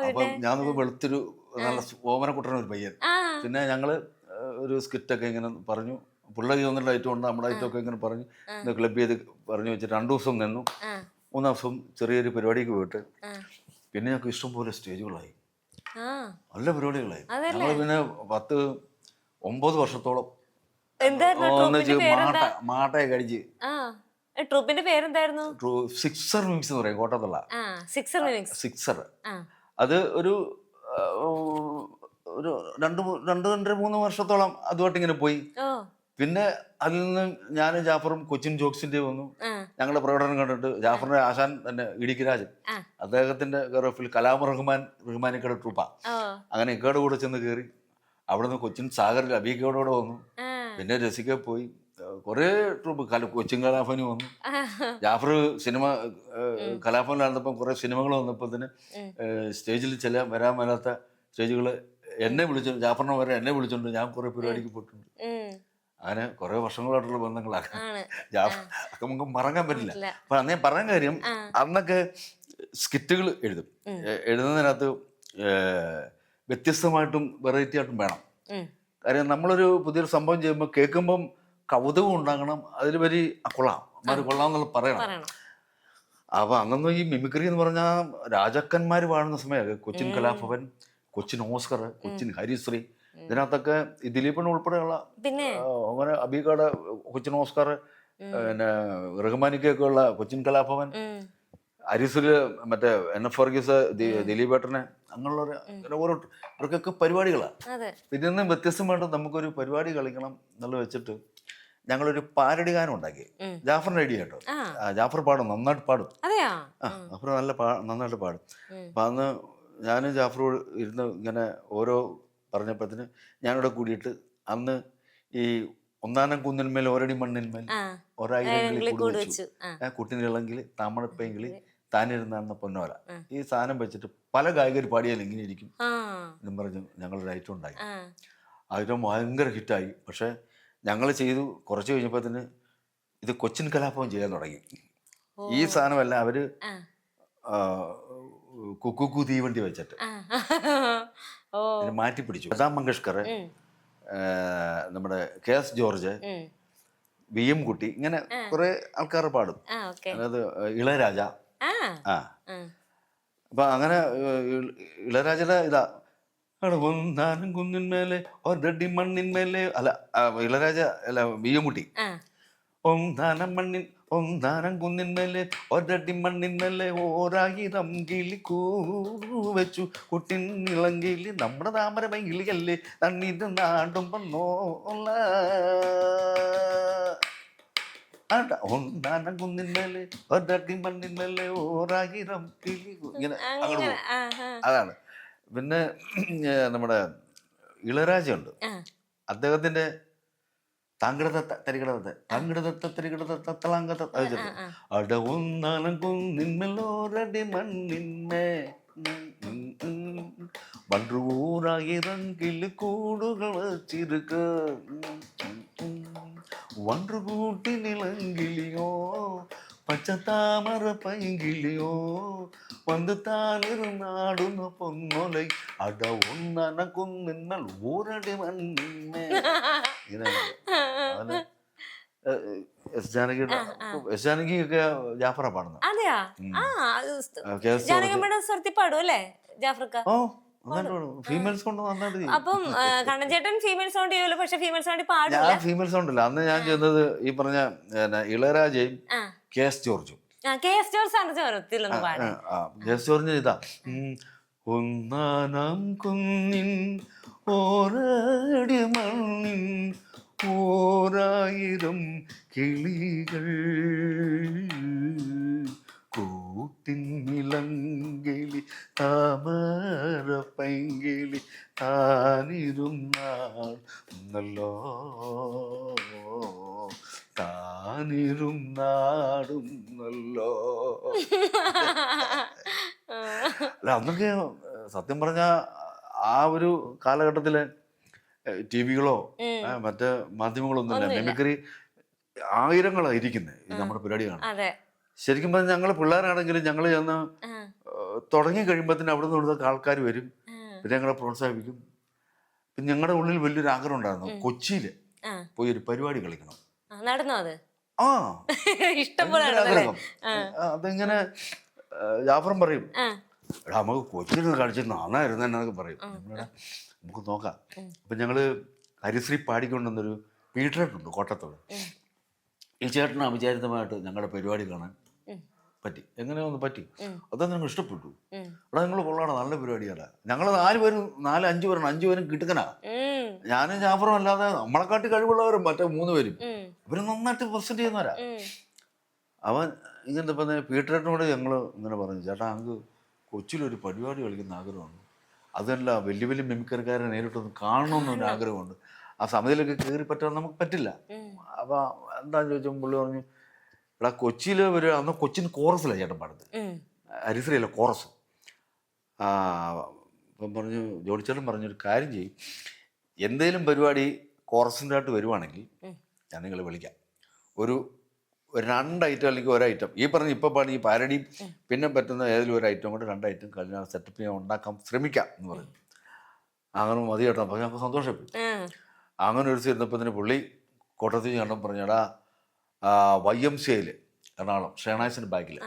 അപ്പം ഞാൻ നോക്കുമ്പോൾ വെളുത്തൊരു നല്ല ഓമനക്കുട്ടന ഒരു പയ്യൻ. പിന്നെ ഞങ്ങള് ഒരു സ്കിറ്റൊക്കെ ഇങ്ങനെ പറഞ്ഞു. പിള്ളേർ 1-2 ഐറ്റം ഉണ്ട്, നമ്മുടെ ഐറ്റമൊക്കെ ഇങ്ങനെ പറഞ്ഞ് ക്ലബ് ചെയ്ത് പറഞ്ഞു വെച്ചിട്ട് 2 ദിവസം നിന്നു. 3 ദിവസം ചെറിയൊരു പരിപാടിക്ക് പോയിട്ട് പിന്നെ ഞങ്ങൾക്ക് ഇഷ്ടംപോലെ സ്റ്റേജുകളായി, നല്ല പരിപാടികളായി. ഞങ്ങൾ പിന്നെ 10-9 വർഷത്തോളം മാട്ടയെ കഴിച്ച്. ട്രൂപ്പിന്റെ പേരെന്തായിരുന്നു? സിക്സർ മിമിക്സ് എന്ന് പറയും, കോട്ടയത്തുള്ള സിക്സർ. അത് ഒരു 2-3 വർഷത്തോളം അതുമായിട്ട് ഇങ്ങനെ പോയി. പിന്നെ അതിൽ നിന്ന് ഞാനും ജാഫറും കൊച്ചിൻ ജോക്സിന്റെ വന്നു. ഞങ്ങളുടെ പ്രകടനം കണ്ടിട്ട് ജാഫറിന്റെ ആശാൻ തന്നെ ഇടുക്കി രാജൻ, അദ്ദേഹത്തിന്റെ ഗറോഫിൽ റഹ്മാനിക്കയുടെ ട്രൂപ്പാ. അങ്ങനെ ഇക്കയുടെ കൂടെ ചെന്ന് കയറി. അവിടെ നിന്ന് കൊച്ചിൻ സാഗറിൽ അബീക്കയുടെ കൂടെ വന്നു. പിന്നെ രസിക പോയി. കുറെ ട്രൂപ്പ് കൊച്ചിൻ കലാഭവന് വന്നു. ജാഫർ സിനിമ കലാഭവനിലായിരുന്നപ്പം കുറെ സിനിമകൾ വന്നപ്പോൾ തന്നെ സ്റ്റേജിൽ വരാൻ മേലാത്ത സ്റ്റേജുകൾ എന്നെ വിളിച്ചു. ജാഫറിനെ വരെ എന്നെ വിളിച്ചോണ്ട് ഞാൻ കുറെ പരിപാടിക്ക് പോയിട്ടുണ്ട്. അങ്ങനെ കുറെ വർഷങ്ങളായിട്ടുള്ള ബന്ധങ്ങളാണ്. അതൊക്കെ നമുക്ക് മറക്കാൻ പറ്റില്ല. അപ്പൊ അന്നേ പറയാൻ കാര്യം, അന്നൊക്കെ സ്കിറ്റുകൾ എഴുതുന്നതിനകത്ത് വ്യത്യസ്തമായിട്ടും വെറൈറ്റി ആയിട്ടും വേണം. കാര്യം നമ്മളൊരു പുതിയൊരു സംഭവം ചെയ്യുമ്പോൾ കേൾക്കുമ്പം കൗതുകം ഉണ്ടാകണം, അതിലുപരി കൊള്ളാം എന്നുള്ള പറയണം. അപ്പൊ അന്നൊന്നും ഈ മിമിക്രി എന്ന് പറഞ്ഞാൽ രാജാക്കന്മാര് വാഴുന്ന സമയമൊക്കെ. കൊച്ചിൻ കലാഭവൻ, കൊച്ചിൻ ഓസ്കർ, കൊച്ചിൻ ഹരിശ്രീ, ഇതിനകത്തൊക്കെ ഈ ദിലീപൻ ഉൾപ്പെടെയുള്ള അങ്ങനെ അബീകയുടെ കൊച്ചിൻ ഓസ്കർ, പിന്നെ റഹ്മാനിക്കൊക്കെ ഉള്ള കൊച്ചിൻ കലാഭവൻ, ഹരിശ്രീ, മറ്റേ NF വർഗീസ്, ദിലീപേട്ടനെ, അങ്ങനെയുള്ള ഓരോ ഇവർക്കൊക്കെ പരിപാടികളാണ്. ഇതിൽ നിന്ന് വ്യത്യസ്തമായിട്ട് നമുക്കൊരു പരിപാടി കളിക്കണം എന്നുള്ള വെച്ചിട്ട് ഞങ്ങളൊരു പാരഡി ഗാനം ഉണ്ടാക്കി. ജാഫറിന്റെ ഐഡിയ കേട്ടോ. ജാഫർ പാടും, നന്നായിട്ട് പാടും. ജാഫർ നന്നായിട്ട് പാടും. അപ്പൊ അന്ന് ഞാനും ജാഫറും ഇരുന്ന് ഇങ്ങനെ ഓരോ പറഞ്ഞപ്പോഴത്തിന് ഞാനിവിടെ കൂടിയിട്ട് അന്ന് ഈ 1 കുന്നിന്മേൽ ഒരടി മണ്ണിന്മേൽ ഒരായിരം കുട്ടിനിളെങ്കിൽ താമരപ്പെങ്കിൽ താനിരുന്ന പൊന്നോല, ഈ സാധനം വെച്ചിട്ട് പല ഗായകർ പാടിയാൽ ഇങ്ങനെ ഇരിക്കും എന്നും പറഞ്ഞ് ഞങ്ങളൊരു ഐറ്റം ഉണ്ടാക്കി. ഐറ്റം ഭയങ്കര ഹിറ്റായി. പക്ഷെ ഞങ്ങൾ ചെയ്തു കുറച്ച് കഴിഞ്ഞപ്പോൾ തന്നെ ഇത് കൊച്ചിൻ കലാഭവൻ ചെയ്യാൻ തുടങ്ങി. ഈ സാധനമല്ല, അവര് കുക്കു തീവണ്ടി വെച്ചിട്ട് മാറ്റി പിടിച്ചു. ലതാ മങ്കേഷ്കർ, നമ്മുടെ KS ജോർജ്, VM കുട്ടി, ഇങ്ങനെ കുറെ ആൾക്കാർ പാടും. അതായത് ഇളയരാജ. അപ്പൊ അങ്ങനെ ഇളയരാജയുടെ ഇതാ ഒന്നാനും കുന്നിന്മേലെ ഒരടി മണ്ണിന്മേലെ, അല്ല ഇളയരാജ അല്ല VM കുട്ടി, ഒന്നാനം കുന്നിന്മേലെ ഒരടി മണ്ണിന്മേലെ 1000 കിളി കൂവച്ചു കുട്ടിൻ ഇളങ്കിളി നമ്മുടെ താമര കിളിയല്ലേ തണ്ണീര് നാടും വന്നോല ഒന്നാനം കുന്നിന്മേലെ ഒരടി മണ്ണിന്മേലെ 1000 കിളി ഇങ്ങനെ അങ്ങോട്ട് പോകും. അതാണ്. പിന്നെ നമ്മുടെ ഇളയരാജയുണ്ട്, അദ്ദേഹത്തിന്റെ അടവുന്നാലും കുന്നിന്മേലോരടി മണ്ണിന്മേ വണ്ടൂറായിരം കിളിക്കൂടുകൾ വച്ചിരുക്ക വണ്ടു കൂട്ടി നിളങ്കിളിയോ പച്ചത്താമര പൈങ്കിളിയോ വന്ന് താനിരുന്നാടുന്ന പൊന്നൊലൈ അട ഒന്നനക്കുന്നിന്മേൽ ഊരടി മണ്ണിന്മേ. ഇങ്ങനെ എസ് ജാനകി ഒക്കെ ജാഫറ പാടുന്നത്. അതെയാ? ജാനകിയമ്മയുടെ സ്വരത്തിൽ പാടും അല്ലേ ജാഫർക്ക? ഫീമെയിൽ സൗണ്ട് നന്നായിട്ട്. അപ്പം കണ്ണൻ ചേട്ടൻ ഫീമെയിൽ സൗണ്ട് ചെയ്യുമല്ലോ, പക്ഷെ ഫീമെയിൽ സൗണ്ട് പാടില്ല. ഞാൻ ഫീമെയിൽ സൗണ്ട് ഇല്ല. അന്ന് ഞാൻ ചെയ്യുന്നത് ഈ പറഞ്ഞ ഇളയരാജയും കെ.എസ്. ജോർജും. കെ.എസ്. ജോർജ് ആണ് സ്വരത്തിലൊന്ന് പാടും. കെ.എസ്. ജോർജിന് ഇതാ ഒന്നാനാം കുന്നിൻ ഓരടി മണ്ണിൻ 1000 കിളികൾ കൂട്ടിൻ ഇളങ്കിളി താമര പൈങ്കിളി താനിരുന്നാടുന്നല്ലോ താനിരുന്നാടുന്നല്ലോ. അല്ല അന്നൊക്കെ സത്യം പറഞ്ഞ ആ ഒരു കാലഘട്ടത്തിലെ ടിവികളോ മറ്റേ മാധ്യമങ്ങളോ ഒന്നുമില്ല. മിമിക്രി ആയിരങ്ങളാണ് ഇരിക്കുന്നത് നമ്മുടെ പരിപാടി കാണാൻ. ശരിക്കും പറഞ്ഞാൽ ഞങ്ങൾ പിള്ളേരാണെങ്കിലും ഞങ്ങൾ ചെന്ന് തുടങ്ങി കഴിയുമ്പോഴത്തേന് അവിടെ നിന്ന് ഇവിടുത്തെ ആൾക്കാർ വരും, പിന്നെ ഞങ്ങളെ പ്രോത്സാഹിപ്പിക്കും. പിന്നെ ഞങ്ങളുടെ ഉള്ളിൽ വലിയൊരു ആഗ്രഹം ഉണ്ടായിരുന്നു കൊച്ചിയിൽ പോയി ഒരു പരിപാടി കളിക്കണം. നടന്നോ അത്? ആ ആഗ്രഹം. അതിങ്ങനെ ജാഫറും പറയും, എടാ നമുക്ക് കൊച്ചിയിൽ കളിച്ച് നന്നായിരുന്നു എന്നൊക്കെ പറയും. നമുക്ക് നോക്കാം. അപ്പം ഞങ്ങൾ ഹരിശ്രീ പാടിക്കൊണ്ടുവന്നൊരു പീറ്ററേട്ടുണ്ട് കോട്ടത്തോട്. ഈ ചേട്ടനാ വിചാരിതമായിട്ട് ഞങ്ങളുടെ പരിപാടി കാണാൻ പറ്റി. എങ്ങനെയോ ഒന്ന് പറ്റി. അതൊന്നും ഞങ്ങൾ ഇഷ്ടപ്പെട്ടു. എടാ നിങ്ങൾ കൊള്ളാണ്, നല്ല പരിപാടിയാണ്. ഞങ്ങൾ 4 പേരും 5 പേരും കിട്ടുക്കനാ. ഞാനും ജാഫറും അല്ലാതെ നമ്മളെക്കാട്ടി കഴിവുള്ളവരും മറ്റേ 3 പേരും ഇവര് നന്നായിട്ട് പ്രസന്റ് ചെയ്യുന്നവരാ. അവൻ ഇങ്ങനത്തെ പറഞ്ഞ പീറ്ററേട്ടിനോട് ഞങ്ങൾ ഇങ്ങനെ പറഞ്ഞു, ചേട്ടാ ഞങ്ങൾക്ക് കൊച്ചിയിലൊരു പരിപാടി കളിക്കുന്ന ആഗ്രഹമുണ്ട്. അതല്ല വലിയ വലിയ മിമിക്രിക്കാരെ നേരിട്ടൊന്ന് കാണണമെന്നൊരു ആഗ്രഹമുണ്ട്. ആ സമിതിയിലൊക്കെ കയറി പറ്റാൻ നമുക്ക് പറ്റില്ല. അപ്പം എന്താന്ന് ചോദിച്ചാൽ പുള്ളി പറഞ്ഞു, എടാ കൊച്ചിയിൽ ഒരു അന്ന് കൊച്ചിൻ കോറസിലാണ് ചേട്ടൻ പാടുന്നത്, ഹരിശ്രീയല്ല കോറസ്. അപ്പം പറഞ്ഞു ജോഡിച്ചേട്ടൻ പറഞ്ഞൊരു കാര്യം ചെയ്യും, എന്തേലും പരിപാടി കോറസിൻ്റെ ആയിട്ട് വരുവാണെങ്കിൽ ഞാൻ നിങ്ങളെ വിളിക്കാം. ഒരു 2 ഐറ്റം അല്ലെങ്കിൽ 1 ഐറ്റം ഈ പറഞ്ഞ ഇപ്പം പാടി ഈ പാരഡിയും പിന്നെ പറ്റുന്ന ഏതെങ്കിലും ഒരു ഐറ്റം കൊണ്ട് 2 ഐറ്റം കഴിഞ്ഞ സെറ്റപ്പ് ചെയ്യാൻ ഉണ്ടാക്കാൻ ശ്രമിക്കാം എന്ന് പറഞ്ഞു. അങ്ങനെ മതി കേട്ടോ. അപ്പം ഞങ്ങൾക്ക് സന്തോഷപ്പെട്ടു. അങ്ങനെ ഒരു ഇരുന്നപ്പോൾ തന്നെ പുള്ളി കോട്ടത്തിൽ കണ്ടം പറഞ്ഞടാ YMCAയിൽ എറണാകുളം ഷേണായ്സിൻ്റെ ബാക്കിൽ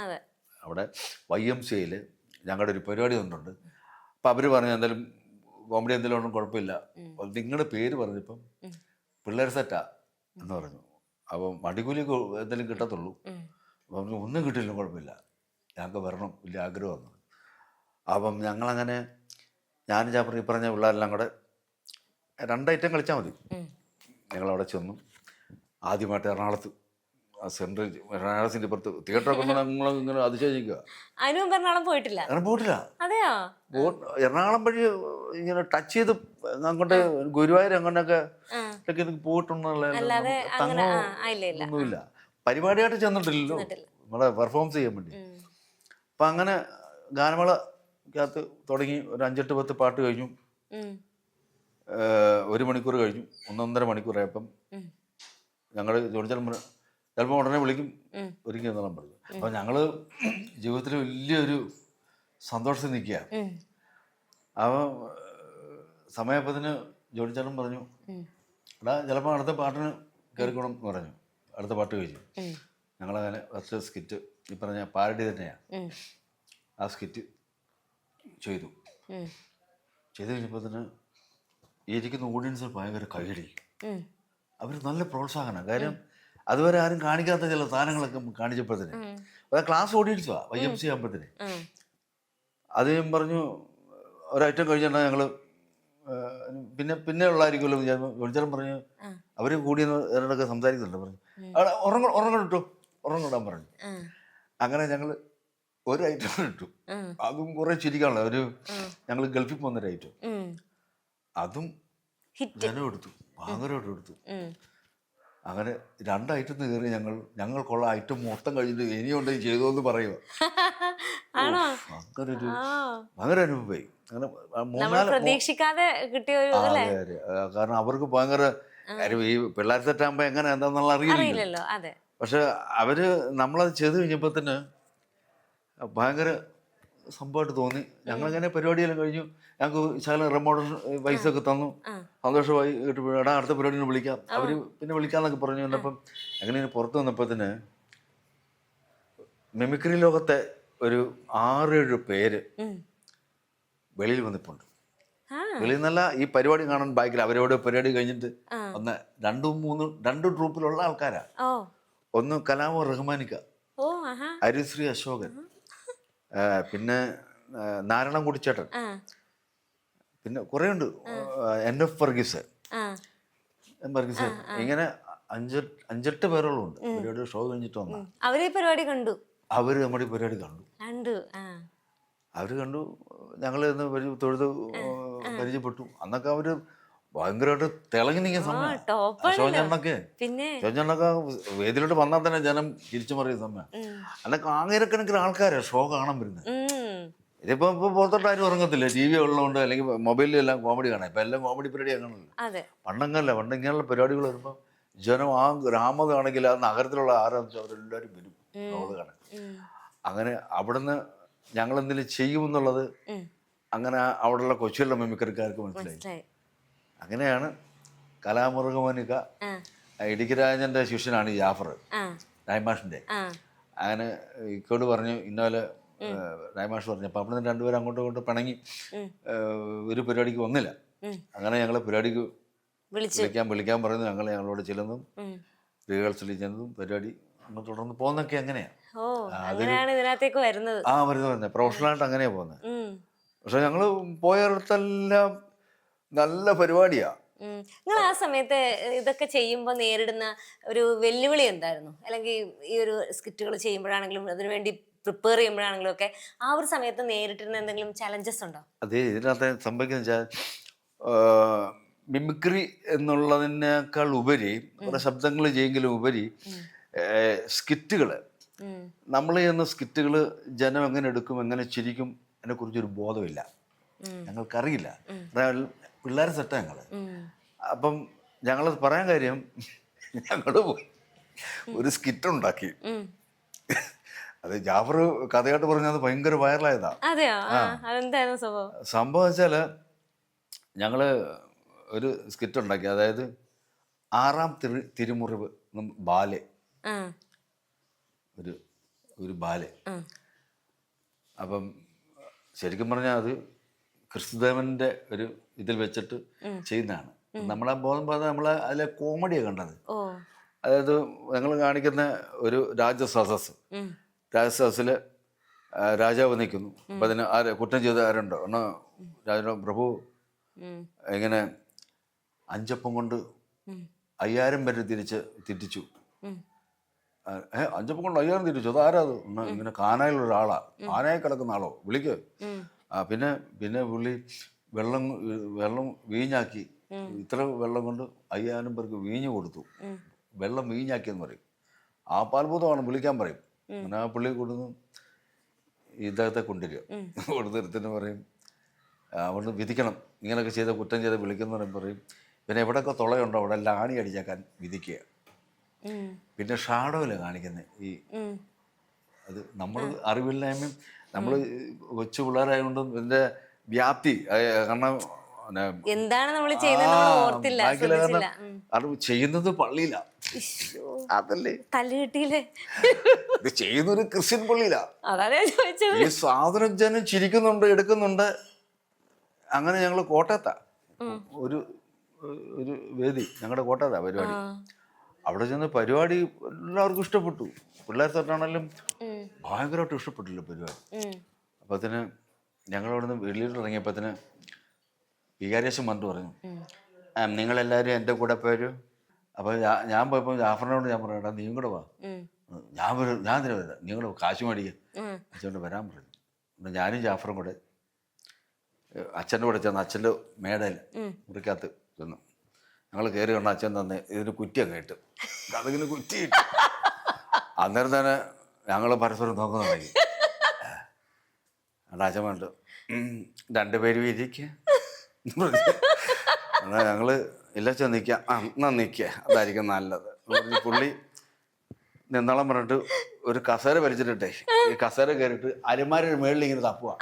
അവിടെ YMCAയിൽ ഞങ്ങളുടെ ഒരു പരിപാടി വന്നിട്ടുണ്ട്. അപ്പം അവർ പറഞ്ഞു എന്തായാലും കോമഡി എന്തെങ്കിലും ഒന്നും കുഴപ്പമില്ല, നിങ്ങളുടെ പേര് പറഞ്ഞപ്പം പിള്ളേർ സെറ്റാ എന്ന് പറഞ്ഞു. അപ്പം അടികൂലി എന്തെങ്കിലും കിട്ടത്തുള്ളൂ. അപ്പം ഒന്നും കിട്ടില്ല, കുഴപ്പമില്ല, ഞങ്ങൾക്ക് വരണം, വലിയ ആഗ്രഹമാണ്. അപ്പം ഞങ്ങളങ്ങനെ ഞാനും ജാഫർ ഈ പറഞ്ഞ പിള്ളേരെല്ലാം കൂടെ 2 ഐറ്റം കളിച്ചാൽ മതി. ഞങ്ങളവിടെ ചെന്നു. ആദ്യമായിട്ട് എറണാകുളത്ത് സെൻട്രൽ എറണാകുളത്തിൻ്റെ ഇപ്പുറത്ത് തിയേറ്ററൊക്കെ ഇങ്ങനെ അതിശയിക്കുക. എറണാകുളം പോയിട്ടില്ല. അതെയോ? എറണാകുളം വഴി ഇങ്ങനെ ടച്ച് ചെയ്ത് അങ്ങോട്ട് ഗുരുവായൂർ അങ്ങോട്ടൊക്കെ പോയിട്ടുള്ള ഒന്നുമില്ല. പരിപാടിയായിട്ട് ചെന്നിട്ടില്ലല്ലോ നമ്മളെ പെർഫോമൻസ് ചെയ്യാൻ വേണ്ടി. അപ്പം അങ്ങനെ ഗാനമേളക്കകത്ത് തുടങ്ങി ഒരു 5-8-10 പാട്ട് കഴിഞ്ഞു. 1 മണിക്കൂർ കഴിഞ്ഞു. 1-1.5 മണിക്കൂറായപ്പം ഞങ്ങൾ ചിലപ്പോൾ ഉടനെ വിളിക്കും, ഒരുങ്ങി എന്നെല്ലാം പറഞ്ഞു. അപ്പം ഞങ്ങൾ ജീവിതത്തിൽ വലിയൊരു സന്തോഷത്തിൽ നിൽക്കുക. അപ്പം സമയപ്പത്തിന് ജോഡിച്ചേട്ടൻ പറഞ്ഞു, എടാ ചിലപ്പോൾ അടുത്ത പാട്ടിന് കയറിക്കണം എന്ന് പറഞ്ഞു. അടുത്ത പാട്ട് കഴിഞ്ഞു. ഞങ്ങളങ്ങനെ ഫസ്റ്റ് സ്കിറ്റ് ഈ പറഞ്ഞ പാരഡി തന്നെയാണ്. ആ സ്കിറ്റ് ചെയ്തു കഴിഞ്ഞപ്പോൾ തന്നെ ഈ ഇരിക്കുന്ന ഓഡിയൻസിന് ഭയങ്കര കൈയടി. അവർ നല്ല പ്രോത്സാഹനം. കാര്യം അതുവരെ ആരും കാണിക്കാത്ത ചില സാധനങ്ങളൊക്കെ കാണിച്ചപ്പോഴത്തേന് അത് ക്ലാസ് ഓഡിയൻസാ YMC ആകുമ്പോഴത്തേന് അത് ഞാൻ പറഞ്ഞു ഒരൈറ്റം കഴിഞ്ഞിട്ടുണ്ടെങ്കിൽ ഞങ്ങൾ പിന്നെ ഉള്ളായിരിക്കുമല്ലോ വിളിച്ചാലും പറഞ്ഞു അവർ കൂടി എന്നൊക്കെ സംസാരിക്കുന്നുണ്ട് പറഞ്ഞു അവിടെ ഉറങ്ങിടാൻ പറഞ്ഞു. അങ്ങനെ ഞങ്ങൾ ഒരു ഐറ്റം ഇട്ടു, അതും കുറെ ചിരിക്കാനുള്ള ഒരു ഞങ്ങൾ ഗൾഫിൽ പോകുന്നൊരു ഐറ്റം, അതും ജനം എടുത്തു, ഭയങ്കരമായിട്ട് എടുത്തു. അങ്ങനെ 2 ഐറ്റം കയറി ഞങ്ങൾക്കുള്ള ഐറ്റം മൊത്തം കഴിഞ്ഞിട്ട് ഇനിയുണ്ട് ചെയ്തോന്ന് പറയുക. ഭയങ്കര അനുഭവമായി. അങ്ങനെ 3-4 പ്രതീക്ഷിക്കാതെ കിട്ടിയ ഒരു കാരണം അവർക്ക് ഭയങ്കര ഈ പിള്ളേർ സെറ്റാകുമ്പോ എങ്ങനെ എന്താന്നുള്ള അറിയില്ലല്ലോ. പക്ഷെ അവര് നമ്മളത് ചെയ്ത് കഴിഞ്ഞപ്പോ തന്നെ ഭയങ്കര സംഭവമായിട്ട് തോന്നി. ഞങ്ങളിങ്ങനെ പരിപാടിയെല്ലാം കഴിഞ്ഞു, ഞങ്ങൾക്ക് ശകലം റിമോട്ട് പൈസ ഒക്കെ തന്നു, സന്തോഷമായി. എടാ അടുത്ത പരിപാടിനെ വിളിക്കാം, അവര് പിന്നെ വിളിക്കാന്നൊക്കെ പറഞ്ഞു. വന്നപ്പം അങ്ങനെ പുറത്ത് വന്നപ്പോഴത്തേന് മിമിക്രി ലോകത്തെ ഒരു 6-7 പേര് വെളിയിൽ വന്നിട്ടുണ്ട്. വെളിയിൽ നിന്നല്ല, ഈ പരിപാടി കാണാൻ ബാക്കിൽ അവരോട് പരിപാടി കഴിഞ്ഞിട്ട് ഒന്ന് 2 ട്രൂപ്പിലുള്ള ആൾക്കാരാ. ഒന്ന് കലാമോ റഹ്മാനിക്ക, ഹരിശ്രീ അശോകൻ, പിന്നെ നാരായണൻ കുടിച്ചേട്ടൻ, പിന്നെ കുറെ ഉണ്ട്, NF വർഗീസ്, ഇങ്ങനെ 5-8 പേരോളം ഉണ്ട്. പരിപാടി ഷോ കഴിഞ്ഞിട്ട് വന്ന അവര് പരിപാടി കണ്ടു. അവര് നമ്മുടെ പരിപാടി കണ്ടു. അവര് കണ്ടു, ഞങ്ങൾ തൊഴുത് പരിചയപ്പെട്ടു. അന്നൊക്കെ അവര് ഭയങ്കരമായിട്ട് തിളങ്ങി നിൽക്കുന്ന സമയം. അശോചണ്ണൊക്കെ വേദിയിലോട്ട് വന്നാൽ തന്നെ ജനം തിരിച്ചു മറിയുന്ന സമയം. അന്നൊക്കെ ആയിരക്കണക്കിന് ആൾക്കാരാണ് ഷോ കാണാൻ വരുന്നത്. ഇതിപ്പോ പുറത്തോട്ട് ആരും ഇറങ്ങത്തില്ല, TV ഉള്ളതുകൊണ്ട്, അല്ലെങ്കിൽ മൊബൈലിലെല്ലാം കോമഡി കാണാം. ഇപ്പൊ എല്ലാം കോമഡി പരിപാടി അങ്ങനല്ലോ. പണ്ടങ്ങനല്ല, പണ്ട് ഇങ്ങനെയുള്ള പരിപാടികൾ വരുമ്പോൾ ജനം ആ ഗ്രാമതാണെങ്കിൽ ആ നഗരത്തിലുള്ള ആരാന്ന് വെച്ചാൽ അവരെല്ലാവരും വരും ഷോകൾ കാണാൻ. അങ്ങനെ അവിടുന്ന് ഞങ്ങൾ എന്തെങ്കിലും ചെയ്യുമെന്നുള്ളത് അങ്ങനെ അവിടെയുള്ള കൊച്ചിയുള്ള മിമിക്രിക്കാർക്ക് മനസ്സിലായി. അങ്ങനെയാണ് കലാമുറുകമോനിക്ക, ഇടുക്കി രാജന്റെ ശിഷ്യനാണ് ജാഫർ, രായ്മാഷിന്റെ. അങ്ങനെ ഇക്കോട് പറഞ്ഞു ഇന്നലെ രായ്മാഷ് പറഞ്ഞു. അപ്പം അവിടെ നിന്ന് 2 പേരും അങ്ങോട്ടും ഇങ്ങോട്ടും പിണങ്ങി ഒരു പരിപാടിക്ക് വന്നില്ല. അങ്ങനെ ഞങ്ങളെ പരിപാടിക്ക് വിളിക്കാൻ പറയുന്നു. ഞങ്ങളോട് ചെല്ലുന്നതും റിഹേഴ്സലിൽ ചെന്നതും പരിപാടി നമ്മൾ തുടർന്ന് പോകുന്നൊക്കെ അങ്ങനെയാ. വരുന്നത് പ്രൊഫഷണലായിട്ട് അങ്ങനെയാ പോകുന്നത്. പക്ഷെ ഞങ്ങള് പോയടത്തെല്ലാം നല്ല പരിപാടിയാ. നിങ്ങൾ ആ സമയത്ത് ഇതൊക്കെ ചെയ്യുമ്പോൾ നേരിടുന്ന ഒരു വെല്ലുവിളി എന്തായിരുന്നു? അല്ലെങ്കിൽ ഈ ഒരു സ്കിറ്റുകൾ ചെയ്യുമ്പോഴാണെങ്കിലും അതിനുവേണ്ടി പ്രിപ്പയർ ചെയ്യുമ്പോഴാണെങ്കിലും ഒക്കെ ആ ഒരു സമയത്ത് നേരിട്ടിരുന്ന എന്തെങ്കിലും ചലഞ്ചസ് ഉണ്ടോ? അതെ, ഇതിനകത്ത് സംഭവിക്കുന്ന വെച്ചാൽ മിമിക്രി എന്നുള്ളതിനേക്കാൾ ഉപരി, കുറെ ശബ്ദങ്ങൾ ചെയ്യെങ്കിലും ഉപരി സ്കിറ്റുകള്, നമ്മൾ ചെയ്യുന്ന സ്കിറ്റുകള് ജനം എങ്ങനെ എടുക്കും, എങ്ങനെ ചിരിക്കും അതിനെ കുറിച്ചൊരു ബോധമില്ല, ഞങ്ങൾക്കറിയില്ല. പിള്ളേരെ സെറ്റാ ഞങ്ങള്. അപ്പം ഞങ്ങളത് പറയാൻ കാര്യം, ഞങ്ങള് പോയി ഒരു സ്കിറ്റ് ഉണ്ടാക്കി. അത് ജാഫർ കഥയായിട്ട് പറഞ്ഞത് ഭയങ്കര വൈറലായതാ. സംഭവം വെച്ചാല് ഞങ്ങള് ഒരു സ്കിറ്റ് ഉണ്ടാക്കി. അതായത് 6-ാം തിരുമുറിവ് ബാലെ, ഒരു ബാലെ. അപ്പം ശരിക്കും പറഞ്ഞാൽ അത് ക്രിസ്തുദേവന്റെ ഒരു ഇതിൽ വെച്ചിട്ട് ചെയ്യുന്നതാണ്. നമ്മളെ ബോധം പോലെ നമ്മളെ അതിലെ കോമഡിയാണ് കണ്ടത്. അതായത് ഞങ്ങൾ കാണിക്കുന്ന ഒരു രാജസദസ്സില് രാജാവ് നിൽക്കുന്നു. അപ്പൊ അതിന് കുറ്റം ചെയ്ത ആരുണ്ടോ ഒന്ന് രാജാ പ്രഭു ഇങ്ങനെ 5 അപ്പം കൊണ്ട് 5000 പേരെ തിരിച്ചു. 5 അപ്പം കൊണ്ട് 5000 തിരിച്ചു, അതാരാ? അത് ഇങ്ങനെ കാനായിലുള്ള ഒരാളാ, ആനായി കിടക്കുന്ന ആളോ, വിളിക്ക്. പിന്നെ പുള്ളി വെള്ളം വീഞ്ഞാക്കി, ഇത്ര വെള്ളം കൊണ്ട് 5000 പേർക്ക് വീഞ്ഞ് കൊടുത്തു, വെള്ളം വീഞ്ഞാക്കിയെന്ന് പറയും. ആ പാൽഭൂതമാണ് വിളിക്കാൻ പറയും. അങ്ങനെ ആ പുള്ളി കൊടുന്ന് ഇദ്ദേഹത്തെ കൊണ്ടുവരിക, കൊടുത്തിരുത്തിന് പറയും അവിടുന്ന് വിധിക്കണം, ഇങ്ങനെയൊക്കെ ചെയ്ത കുറ്റം ചെയ്ത് വിളിക്കുന്ന പറയും. പിന്നെ എവിടെയൊക്കെ തുളയുണ്ടോ അവിടെ എല്ലാം ആണി അടിച്ചേക്കാൻ വിധിക്കുക. പിന്നെ ഷാഡോയില് കാണിക്കുന്നത് ഈ അത് നമ്മൾ അറിവില്ലായ്മയും നമ്മൾ കൊച്ചു പിള്ളേരായതുകൊണ്ടും ഇതിന്റെ വ്യാപ്തി, കാരണം എന്താണ് നമ്മൾ ചെയ്യുന്നത് അത് ചെയ്യുന്നത് പള്ളിയിലാ, അതല്ലേ തല്ലുകിട്ടിയില്ലേ, ഇത് ചെയ്യുന്നൊരു ക്രിസ്ത്യൻ പള്ളിയിലാ. ഈ സാധനം ജനം ചിരിക്കുന്നുണ്ട്, എടുക്കുന്നുണ്ട്. അങ്ങനെ ഞങ്ങൾ കോട്ടയത്താ ഒരു വേദി, ഞങ്ങളുടെ കോട്ടയത്താ പരിപാടി. അവിടെ ചെന്ന് പരിപാടി എല്ലാവർക്കും ഇഷ്ടപ്പെട്ടു. പിള്ളേർ തൊട്ടാണെങ്കിലും ഭയങ്കരമായിട്ട് ഇഷ്ടപ്പെട്ടില്ല പരിപാടി. അപ്പത്തിന് ഞങ്ങളവിടെ നിന്ന് വെളിയിൽ ഇറങ്ങിയപ്പത്തിന് വികാരിയച്ഛൻ വന്നിട്ട് പറഞ്ഞു, നിങ്ങളെല്ലാവരും എൻ്റെ കൂടെ പോരും. അപ്പോൾ ഞാൻ പോയപ്പോൾ ജാഫറിനോട് ഞാൻ പറയടാ നീയും കൂടെ വാ. ഞാൻ തന്നെ വരാം, നീ കൂടെ കാശ് മേടിക്കാൻ അച്ഛനോട് വരാൻ പറഞ്ഞു. അപ്പം ഞാനും ജാഫറും കൂടെ അച്ഛൻ്റെ കൂടെ ചെന്ന് അച്ഛൻ്റെ മേടയിൽ മുറിക്കകത്ത് ചെന്നു. ഞങ്ങൾ കയറി കൊണ്ട് അച്ഛൻ തന്നെ ഇതിന് കുറ്റിയൊക്കെ ഇട്ട് അതിങ്ങനെ കുറ്റിയിട്ട് അന്നേരം തന്നെ ഞങ്ങൾ പരസ്പരം നോക്കാൻ തുടങ്ങി. അവിടെ അച്ഛൻ പറഞ്ഞിട്ട് രണ്ടുപേരും ഇരിക്കുക. എന്നാൽ ഞങ്ങൾ ഇല്ല അച്ഛൻ നിൽക്കാം. എന്നാ നിൽക്കുക, അതായിരിക്കും നല്ലത്. പുള്ളി നിന്നോളം പറഞ്ഞിട്ട് ഒരു കസേര വലിച്ചിട്ടേ ഈ കസേര കയറിയിട്ട് അരിമാരുടെ മേളിൽ ഇങ്ങനെ തപ്പുക.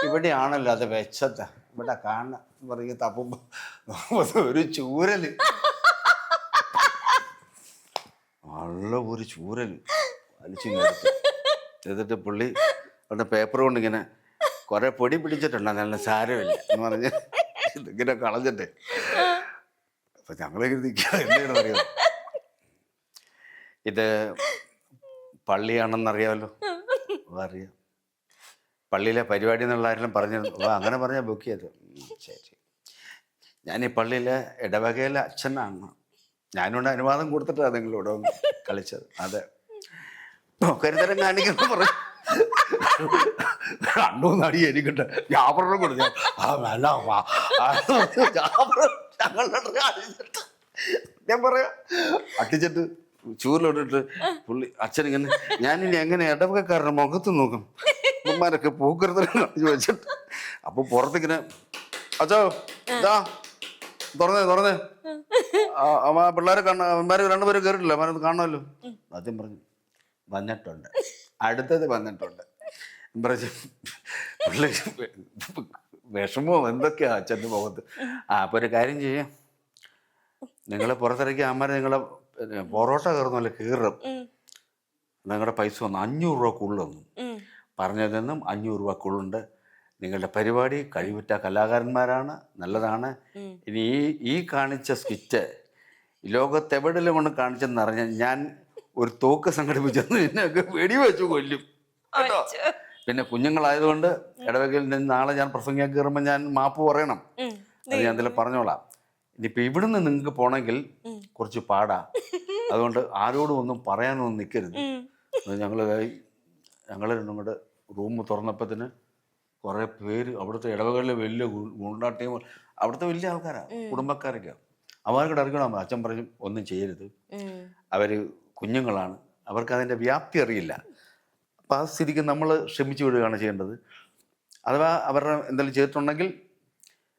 ഇവിടെയാണല്ലോ അത് വെച്ചത, ഇവിടെ കാണ പറഞ്ഞ് തപ്പുമ്പോ ഒരു ചൂരല്, നല്ല ഒരു ചൂരല് വലിച്ചു എന്നിട്ട് പുള്ളി അവിടെ പേപ്പർ കൊണ്ട് ഇങ്ങനെ കുറെ പൊടി പിടിച്ചിട്ടുണ്ട്, നല്ല സാരമില്ല എന്ന് പറഞ്ഞ് ഇതിങ്ങനെ കളഞ്ഞിട്ടേ. അപ്പൊ ഞങ്ങളിങ്ങനെ നിൽക്കുക. എന്താണ് അറിയാം, ഇത് പള്ളിയാണെന്നറിയാമല്ലോ. അറിയാം, പള്ളിയിലെ പരിപാടി എന്നുള്ള ആരെല്ലാം പറഞ്ഞിരുന്നു. അങ്ങനെ പറഞ്ഞാൽ ബുക്ക് ചെയ്തു. ശരി, ഞാൻ ഈ പള്ളിയിലെ ഇടവകയിലെ അച്ഛനാണ്, ഞാനോട് അനുവാദം കൊടുത്തിട്ടാണ് നിങ്ങളോട് കളിച്ചത്. അതെ, കരുതരം കാണിക്കുന്നു പറഞ്ഞു. രണ്ടൂന്ന് അടി എനിക്കുണ്ട്. ജാഫറിനെ കൊടുത്തു. ഞാൻ പറയാ അട്ടിച്ചിട്ട് ചൂരിലോട്ടിട്ട് പുള്ളി അച്ഛനിങ്ങനെ ഞാനിനി എങ്ങനെ ഇടവകക്കാരുടെ മുഖത്ത് നോക്കും, ഉമ്മാരൊക്കെ പൂക്കരുത്തരം വെച്ചിട്ട്. അപ്പൊ പുറത്തിങ്ങനെ അച്ഛോ ഇതാ തുറന്നേ പിള്ളേരെ അവന്മാര് രണ്ടുപേരും കയറിയിട്ടില്ല, അവനത് കാണുമല്ലോ. ആദ്യം പറഞ്ഞു വന്നിട്ടുണ്ട്, അടുത്തത് വന്നിട്ടുണ്ട്. പുള്ളി വിഷമോ എന്തൊക്കെയാ അച്ഛൻ്റെ മുഖത്ത്. അപ്പൊ ഒരു കാര്യം ചെയ്യാം, നിങ്ങളെ പുറത്തിറക്കി അമ്മമാരെ നിങ്ങളെ പൊറോട്ട കയറുന്നല്ലേ കീറും, നിങ്ങളുടെ പൈസ വന്നു 500 രൂപക്കുള്ളിൽ വന്നു പറഞ്ഞതെന്നും 500 രൂപക്കുള്ളുണ്ട്. നിങ്ങളുടെ പരിപാടി കഴിവുറ്റ കലാകാരന്മാരാണ്, നല്ലതാണ്. ഇനി ഈ കാണിച്ച സ്കിറ്റ് ലോകത്തെവിടെയും കൊണ്ട് കാണിച്ചെന്ന് അറിഞ്ഞാൽ ഞാൻ ഒരു തോക്ക് സംഘടിപ്പിച്ചെന്ന് നിന്നെയൊക്കെ വെടിവെച്ചു കൊല്ലും കേട്ടോ. പിന്നെ കുഞ്ഞുങ്ങളായതുകൊണ്ട് ഇടവകയിൽ നിന്ന് നാളെ ഞാൻ പ്രസംഗിക്കാൻ കയറുമ്പോൾ ഞാൻ മാപ്പ് പറയണം, അത് ഞാൻ ഇതിൽ പറഞ്ഞോളാം. ഇനിയിപ്പോൾ ഇവിടുന്ന് നിങ്ങൾക്ക് പോകണമെങ്കിൽ കുറച്ച് പാടാ, അതുകൊണ്ട് ആരോടും ഒന്നും പറയാനൊന്നും നിൽക്കരുത്. ഞങ്ങൾ രണ്ടും കൂടെ റൂം തുറന്നപ്പത്തിന് കുറേ പേര് അവിടുത്തെ ഇടവകളിലെ വലിയ ഗുണ്ടാട്ടയും അവിടുത്തെ വലിയ ആൾക്കാരാണ്, കുടുംബക്കാരൊക്കെയാണ്. അവർക്ക് അറിയണം. അച്ഛൻ പറഞ്ഞു ഒന്നും ചെയ്യരുത്, അവർ കുഞ്ഞുങ്ങളാണ്, അവർക്ക് അതിൻ്റെ വ്യാപ്തി അറിയില്ല. അപ്പം ആ സ്ഥിതിക്ക് നമ്മൾ ക്ഷമിച്ചു വിടുകയാണ് ചെയ്യേണ്ടത്. അഥവാ അവരുടെ എന്തെങ്കിലും ചെയ്തിട്ടുണ്ടെങ്കിൽ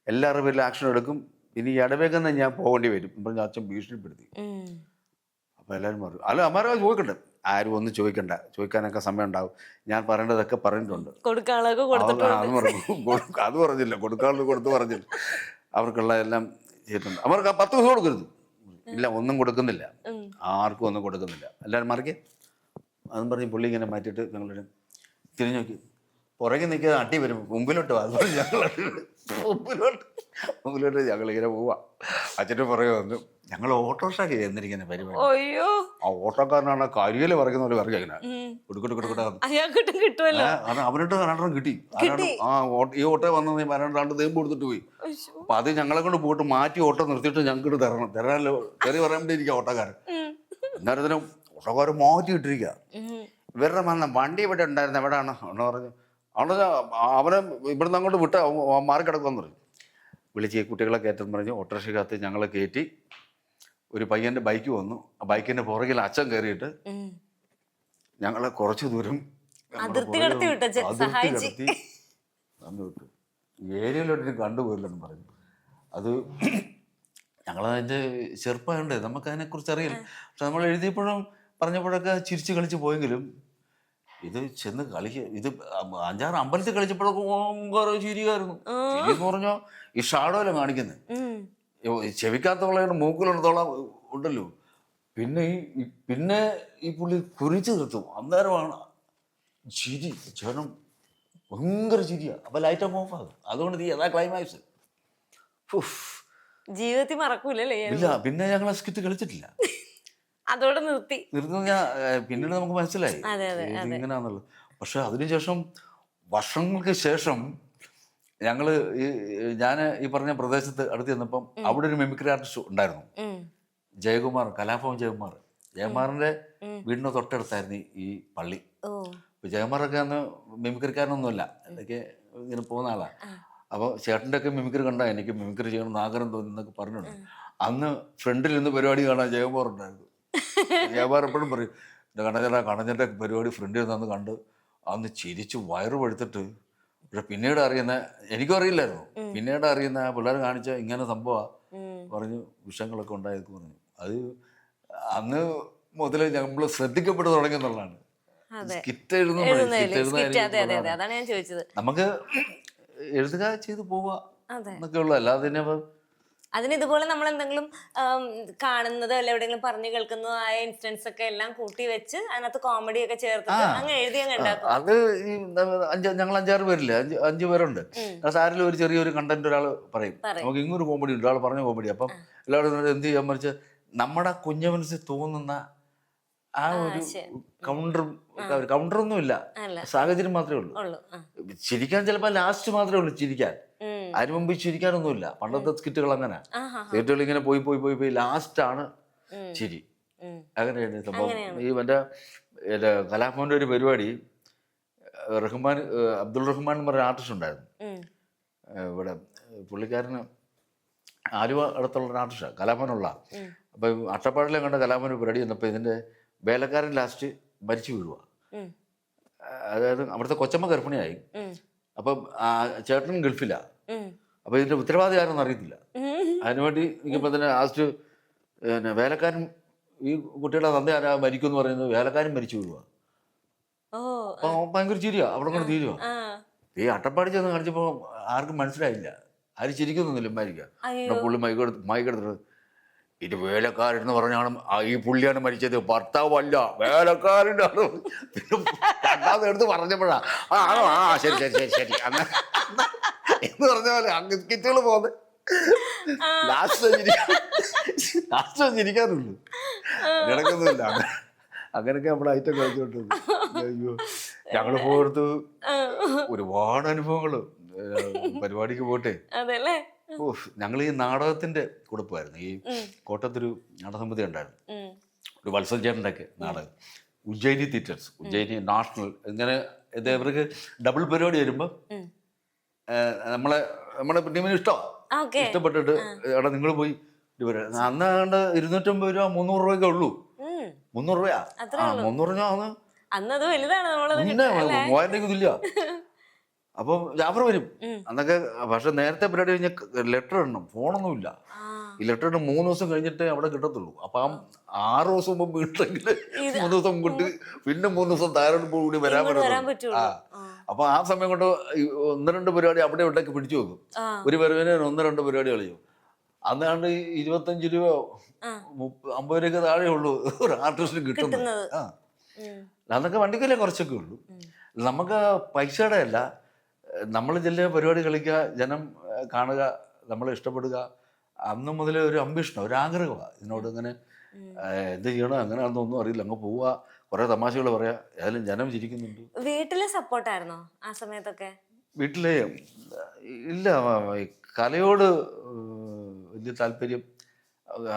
എല്ലാവരുടെ പേരിൽ ആക്ഷൻ എടുക്കും. ഇനി ഇടവേഗം ഞാൻ പോകേണ്ടി വരും പറഞ്ഞ അച്ഛൻ ഭീഷണിപ്പെടുത്തി. അപ്പം എല്ലാവരും പറഞ്ഞു അല്ല അമ്മാരെ ചോദിക്കണ്ട, ആരും ഒന്നും ചോദിക്കണ്ട, ചോദിക്കാനൊക്കെ സമയം ഉണ്ടാവും, ഞാൻ പറയേണ്ടതൊക്കെ പറഞ്ഞിട്ടുണ്ട്. അത് പറഞ്ഞില്ല, കൊടുക്കാനുള്ളത് കൊടുത്ത് പറഞ്ഞില്ല, അവർക്കുള്ള എല്ലാം ചെയ്തിട്ടുണ്ട്. അവർക്ക് 10 ദിവസം കൊടുക്കരുത്, ഇല്ല ഒന്നും കൊടുക്കുന്നില്ല, ആർക്കും ഒന്നും കൊടുക്കുന്നില്ല, എല്ലാവരും മറിക്കേ. അതും പറഞ്ഞ് പുള്ളി ഇങ്ങനെ മാറ്റിയിട്ട് ഞങ്ങളുടെ തിരിഞ്ഞു നോക്കി, പുറകെ നിൽക്കാതെ അട്ടി വരും, മുമ്പിലോട്ട് അത് പറഞ്ഞ് ഞങ്ങൾ മുമ്പിലോട്ട് ഞങ്ങളിങ്ങനെ പോവാ. അച്ഛൻ്റെ പുറകെ വന്നു. ഞങ്ങൾ ഓട്ടോറിക്ഷ എന്നിരിക്കുന്ന പരിപാടി. ആ ഓട്ടോക്കാരനാണ് കരിയില് പറയുന്ന പോലെ പറയുക ഇങ്ങനെ അവനിട്ട് 2 കിട്ടി. ഈ ഓട്ടോ വന്ന് 2 തേമ്പ് കൊടുത്തിട്ട് പോയി. അപ്പൊ അത് ഞങ്ങളെ കൊണ്ട് പോയിട്ട് മാറ്റി ഓട്ടോ നിർത്തിയിട്ട് ഞങ്ങൾക്ക് തരാനല്ലോ കയറി പറയാൻ വേണ്ടിയിരിക്കുക ഓട്ടോക്കാരൻ. അന്നേരത്തിനും ഓട്ടോക്കാരൻ മാറ്റി ഇട്ടിരിക്കുക. ഇവരുടെ വണ്ടി ഇവിടെ ഉണ്ടായിരുന്നു, എവിടെയാണ് എന്ന് പറഞ്ഞു. അവിടെ അവനെ ഇവിടുന്ന് അങ്ങോട്ട് വിട്ട മാറിക്കിടക്കുമെന്ന് പറഞ്ഞു. വിളിച്ച് കുട്ടികളെ കയറ്റെന്ന് പറഞ്ഞ് ഓട്ടോറിക്ഷക്കകത്ത് ഞങ്ങളെ കയറ്റി. ഒരു പയ്യൻ്റെ ബൈക്ക് വന്നു, ആ ബൈക്കിൻ്റെ പുറകിൽ അച്ഛൻ കയറിയിട്ട് ഞങ്ങളെ കുറച്ച് ദൂരം അതിർത്തി കിടത്തി വിട്ടു. ഏരിയയിലോട്ട് കണ്ടുപോയില്ലെന്ന് പറഞ്ഞു. അത് ഞങ്ങളതിൻ്റെ ചെറുപ്പമുണ്ട്, നമുക്കതിനെക്കുറിച്ച് അറിയില്ല. പക്ഷെ നമ്മൾ എഴുതിയപ്പോഴും പറഞ്ഞപ്പോഴൊക്കെ ചിരിച്ച് കളിച്ച് പോയെങ്കിലും ഇത് ചെന്ന് ഇത് 5-6 അമ്പലത്തിൽ കളിച്ചപ്പോഴൊക്കെ ഭയങ്കര ചിരിയായിരുന്നു. ചിരി എന്ന് പറഞ്ഞാൽ ഈ ഷാഡോയിലാണ് കാണിക്കുന്നത്, ചെവിക്കാത്തോളം മൂക്കിലുള്ളത്തോളം ഉണ്ടല്ലോ. പിന്നെ ഈ പുള്ളി കുറിച്ച് നിർത്തും, അന്നേരമാണ് ചിരി. ചേട്ടൻ ഭയങ്കര ചിരിയാ. അപ്പൊ ലൈറ്റ് ഓഫ് ആകും. അതുകൊണ്ട് അതാ ക്ലൈമാക്സ്. ജീവിതത്തിൽ മറക്കൂലല്ലേ? ഇല്ല, പിന്നെ ഞങ്ങൾ സ്കിറ്റ് കളിച്ചിട്ടില്ല. അതോടെ നിർത്തി. ഞാൻ പിന്നീട് നമുക്ക് മനസ്സിലായി അതെ, അതെ, ഇത് ഇങ്ങനെയാന്നുള്ളത്. പക്ഷെ അതിനുശേഷം വർഷങ്ങൾക്ക് ശേഷം ഞങ്ങള് ഞാൻ ഈ പറഞ്ഞ പ്രദേശത്ത് അടുത്ത് ചെന്നപ്പം അവിടെ ഒരു മിമിക്രി ആർട്ടിസ്റ്റ് ഉണ്ടായിരുന്നു, ജയകുമാർ, കലാഭവൻ ജയകുമാർ. ജയകുമാറിന്റെ വീടിന് തൊട്ടടുത്തായിരുന്നു ഈ പള്ളി. ജയകുമാറൊക്കെ അന്ന് മിമിക്രിക്കാരനൊന്നുമല്ല, എന്തൊക്കെ ഇങ്ങനെ പോകുന്ന ആളാണ്. അപ്പോൾ ചേട്ടൻ്റെ ഒക്കെ മിമിക്രി കണ്ടാൽ എനിക്ക് മിമിക്രി ചെയ്യണം ആഗ്രഹം തോന്നി എന്നൊക്കെ പറഞ്ഞിട്ടുണ്ട്. അന്ന് ഫ്രണ്ടിൽ നിന്ന് പരിപാടി കാണാൻ ജയകുമാർ ഉണ്ടായിരുന്നു. ജയകുമാർ എപ്പോഴും പറയും, എൻ്റെ കണഞ്ഞൻ്റെ പരിപാടി ഫ്രണ്ടിൽ നിന്ന് കണ്ട് അന്ന് ചിരിച്ച് വയറ് പഴുത്തിട്ട്. പക്ഷെ പിന്നീട് അറിയുന്ന, എനിക്കും അറിയില്ലായിരുന്നു, പിന്നീട് അറിയുന്ന പിള്ളേർ കാണിച്ച ഇങ്ങനെ സംഭവമാണ് പറഞ്ഞു, വിഷയങ്ങളൊക്കെ ഉണ്ടായെന്ന് പറഞ്ഞു. അത് അന്ന് മുതലേ നമ്മൾ ശ്രദ്ധിക്കപ്പെട്ടു തുടങ്ങിയെന്നുള്ളതാണ്. സ്കിറ്റ് അതാണ് ഞാൻ ചോദിച്ചത്. നമുക്ക് എഴുതുക ചെയ്ത് പോവുക എന്നൊക്കെ ഉള്ളു, അല്ലാതെ തന്നെ അതിന് ഇതുപോലെ നമ്മൾ എന്തെങ്കിലും കാണുന്നത് അല്ല എവിടെയെങ്കിലും പറഞ്ഞു കേൾക്കുന്നതോ ആയ ഇൻസിഡൻസ് ഒക്കെ എല്ലാം കൂട്ടി വെച്ച് അതിനകത്ത് കോമഡി ഒക്കെ ചേർത്തിട്ട് അങ്ങ് എഴുതി അങ്ങ് ഉണ്ടാക്കും. അത് ഞങ്ങൾ 5-6 പേരില്ലേ, 5 പേരുണ്ട്. ആരെങ്കിലും ഒരു ചെറിയൊരു കണ്ടന്റ് ഒരാൾ പറയും, നമുക്ക് ഇങ്ങൊരു കോമഡി ഉണ്ട്, ഒരാൾ പറഞ്ഞ കോമഡി. അപ്പം എല്ലാവരും എന്ത് ചെയ്യാൻ മറിച്ച് നമ്മുടെ കുഞ്ഞു മനസ്സിൽ തോന്നുന്ന ആ ഒരു കൗണ്ടറൊന്നും ഇല്ല, സാഹചര്യം മാത്രമേ ഉള്ളൂ. ചിരിക്കാൻ ചിലപ്പോൾ ലാസ്റ്റ് മാത്രമേ ഉള്ളൂ ചിരിക്കാൻ, അതിന് മുമ്പ് ചിരിക്കാനൊന്നുമില്ല. പണ്ടത്തെ സ്കിറ്റുകൾ അങ്ങനെ തിയേറ്ററുകൾ ഇങ്ങനെ പോയി പോയി പോയി പോയി ലാസ്റ്റാണ് ചിരി. അങ്ങനെയാണ് സംഭവം. ഈ എൻ്റെ കലാഭവന്റെ ഒരു പരിപാടി, റഹ്മാൻ, അബ്ദുൾ റഹ്മാൻ എന്ന് പറഞ്ഞ ആർട്ടിസ്റ്റ് ഉണ്ടായിരുന്നു ഇവിടെ. പുള്ളിക്കാരന് ആലുവ അടുത്തുള്ള ആർട്ടിസ്റ്റാണ്, കലാഭവനുള്ള. അപ്പം അട്ടപ്പാടിലെ കണ്ട കലാഭവൻ പരിപാടി എന്നപ്പോൾ ഇതിൻ്റെ വേലക്കാരൻ ലാസ്റ്റ് മരിച്ചു വീഴുക. അതായത് അവിടുത്തെ കൊച്ചമ്മ ഗർഭിണിയായി. അപ്പം ചേട്ടൻ ഗൾഫില്ല. അപ്പൊ ഇതിന്റെ ഉത്തരവാദി ആരെന്ന് അറിയത്തില്ല. അതിനുവേണ്ടി എനിക്കിപ്പോൾ തന്നെ ലാസ്റ്റ് പിന്നെ വേലക്കാരൻ, ഈ കുട്ടിയുടെ തന്ത ആരാ മരിക്കുമെന്ന് പറയുന്നത്, വേലക്കാരൻ മരിച്ചു വീഴുക. അപ്പൊ ഭയങ്കര ചിരിയാ, അവിടെ കൊണ്ട് തീരുക. ഈ അട്ടപ്പാടി ചെന്ന് കാണിച്ചപ്പോ ആർക്കും മനസ്സിലായില്ല, ആരും ചിരിക്കുന്നൊന്നുമില്ല. ഉമ്മാരിക്കുക പുള്ളി മൈക്കെടുത്തിട്ട്, ഇത് വേലക്കാരൻ എന്ന് പറഞ്ഞാണ് ഈ പുള്ളിയാണ് മരിച്ചത്, ഭർത്താവല്ല വേലക്കാരൻ്റെ ആണ്. പിന്നെ രണ്ടാമത് എടുത്ത് പറഞ്ഞപ്പോഴാ ആണോ, ശരി ശരി ശരി ശരി അങ്ങനെ എന്ന് പറഞ്ഞ പോലെ അങ്ങ് സ്കിറ്റുകൾ പോകുന്നത് ലാസ്റ്റ് ചിരിക്കാറുള്ളൂ, കിടക്കുന്നില്ല. അങ്ങനെയൊക്കെ നമ്മുടെ ഐറ്റം കളിച്ചോണ്ടിരുന്നു. അയ്യോ, ഞങ്ങൾ പോയെടുത്ത് ഒരുപാട് അനുഭവങ്ങൾ പരിപാടിക്ക് പോട്ടെ. ഞങ്ങൾ ഈ നാടകത്തിന്റെ കുടുംബമായിരുന്നു. ഈ കോട്ടത്തൊരു നാടകസമിതി ഉണ്ടായിരുന്നു, ഒരു വത്സൽ ചേട്ടൻ്റെ ഒക്കെ നാടകം, ഉജ്ജയിനി തിയേറ്റേഴ്സ്, ഉജ്ജയിനി നാഷണൽ. ഇങ്ങനെ ഇവർക്ക് ഡബിൾ പരിപാടി വരുമ്പോൾ നമ്മുടെ ടീമിന് ഇഷ്ടപ്പെട്ടിട്ട് എടാ നിങ്ങൾ പോയി അന്ന് കണ്ട് 250 രൂപ 300 രൂപയൊക്കെ ഉള്ളൂ. 300 രൂപയാ, 300 രൂപ പിന്നെ 3000 ഇതില്ല. അപ്പം ജാഫർ വരും അന്നൊക്കെ. പക്ഷെ നേരത്തെ പരിപാടി കഴിഞ്ഞ ലെറ്റർ ഇടണം, ഫോണൊന്നുമില്ല. ഈ ലെറ്റർ ഇടണം 3 ദിവസം കഴിഞ്ഞിട്ടേ അവിടെ കിട്ടത്തുള്ളൂ. അപ്പം 6 ദിവസം മുമ്പ് വീട്ടിലെങ്കിൽ 3 ദിവസം കൊണ്ട് പിന്നെ 3 ദിവസം താരോട് കൂടി വരാൻ പറ്റും. അപ്പൊ ആ സമയം കൊണ്ട് 1-2 പരിപാടി അവിടെ ഇവിടേക്ക് പിടിച്ചു വെക്കും. ഒരു വരവിന് 1-2 പരിപാടി കളിയും. അന്നാണ്ട് 25 രൂപയോ 50 രൂപയൊക്കെ താഴെ ഉള്ളൂ ഒരു ആർട്ടിസ്റ്റിന് കിട്ടുന്നത്. അന്നൊക്കെ വണ്ടിക്കല്ലേ കുറച്ചൊക്കെ ഉള്ളൂ. നമുക്ക് പൈസയുടെ അല്ല, നമ്മൾ ചെല്ലുക, പരിപാടി കളിക്കുക, ജനം കാണുക, നമ്മൾ ഇഷ്ടപ്പെടുക. അന്ന് മുതലേ ഒരു അംബിഷനാണ്, ഒരു ആഗ്രഹമാണ് ഇതിനോട്. ഇങ്ങനെ എന്ത് ചെയ്യണം അങ്ങനെയാണെന്നൊന്നും അറിയില്ല, അങ്ങ് പോവുക, കുറെ തമാശകൾ പറയാ, ഏതായാലും ജനം ചിരിക്കുന്നുണ്ട്. വീട്ടിലെ സപ്പോർട്ടായിരുന്നോ ആ സമയത്തൊക്കെ? വീട്ടിലെ ഇല്ല, കലയോട് വലിയ താല്പര്യം.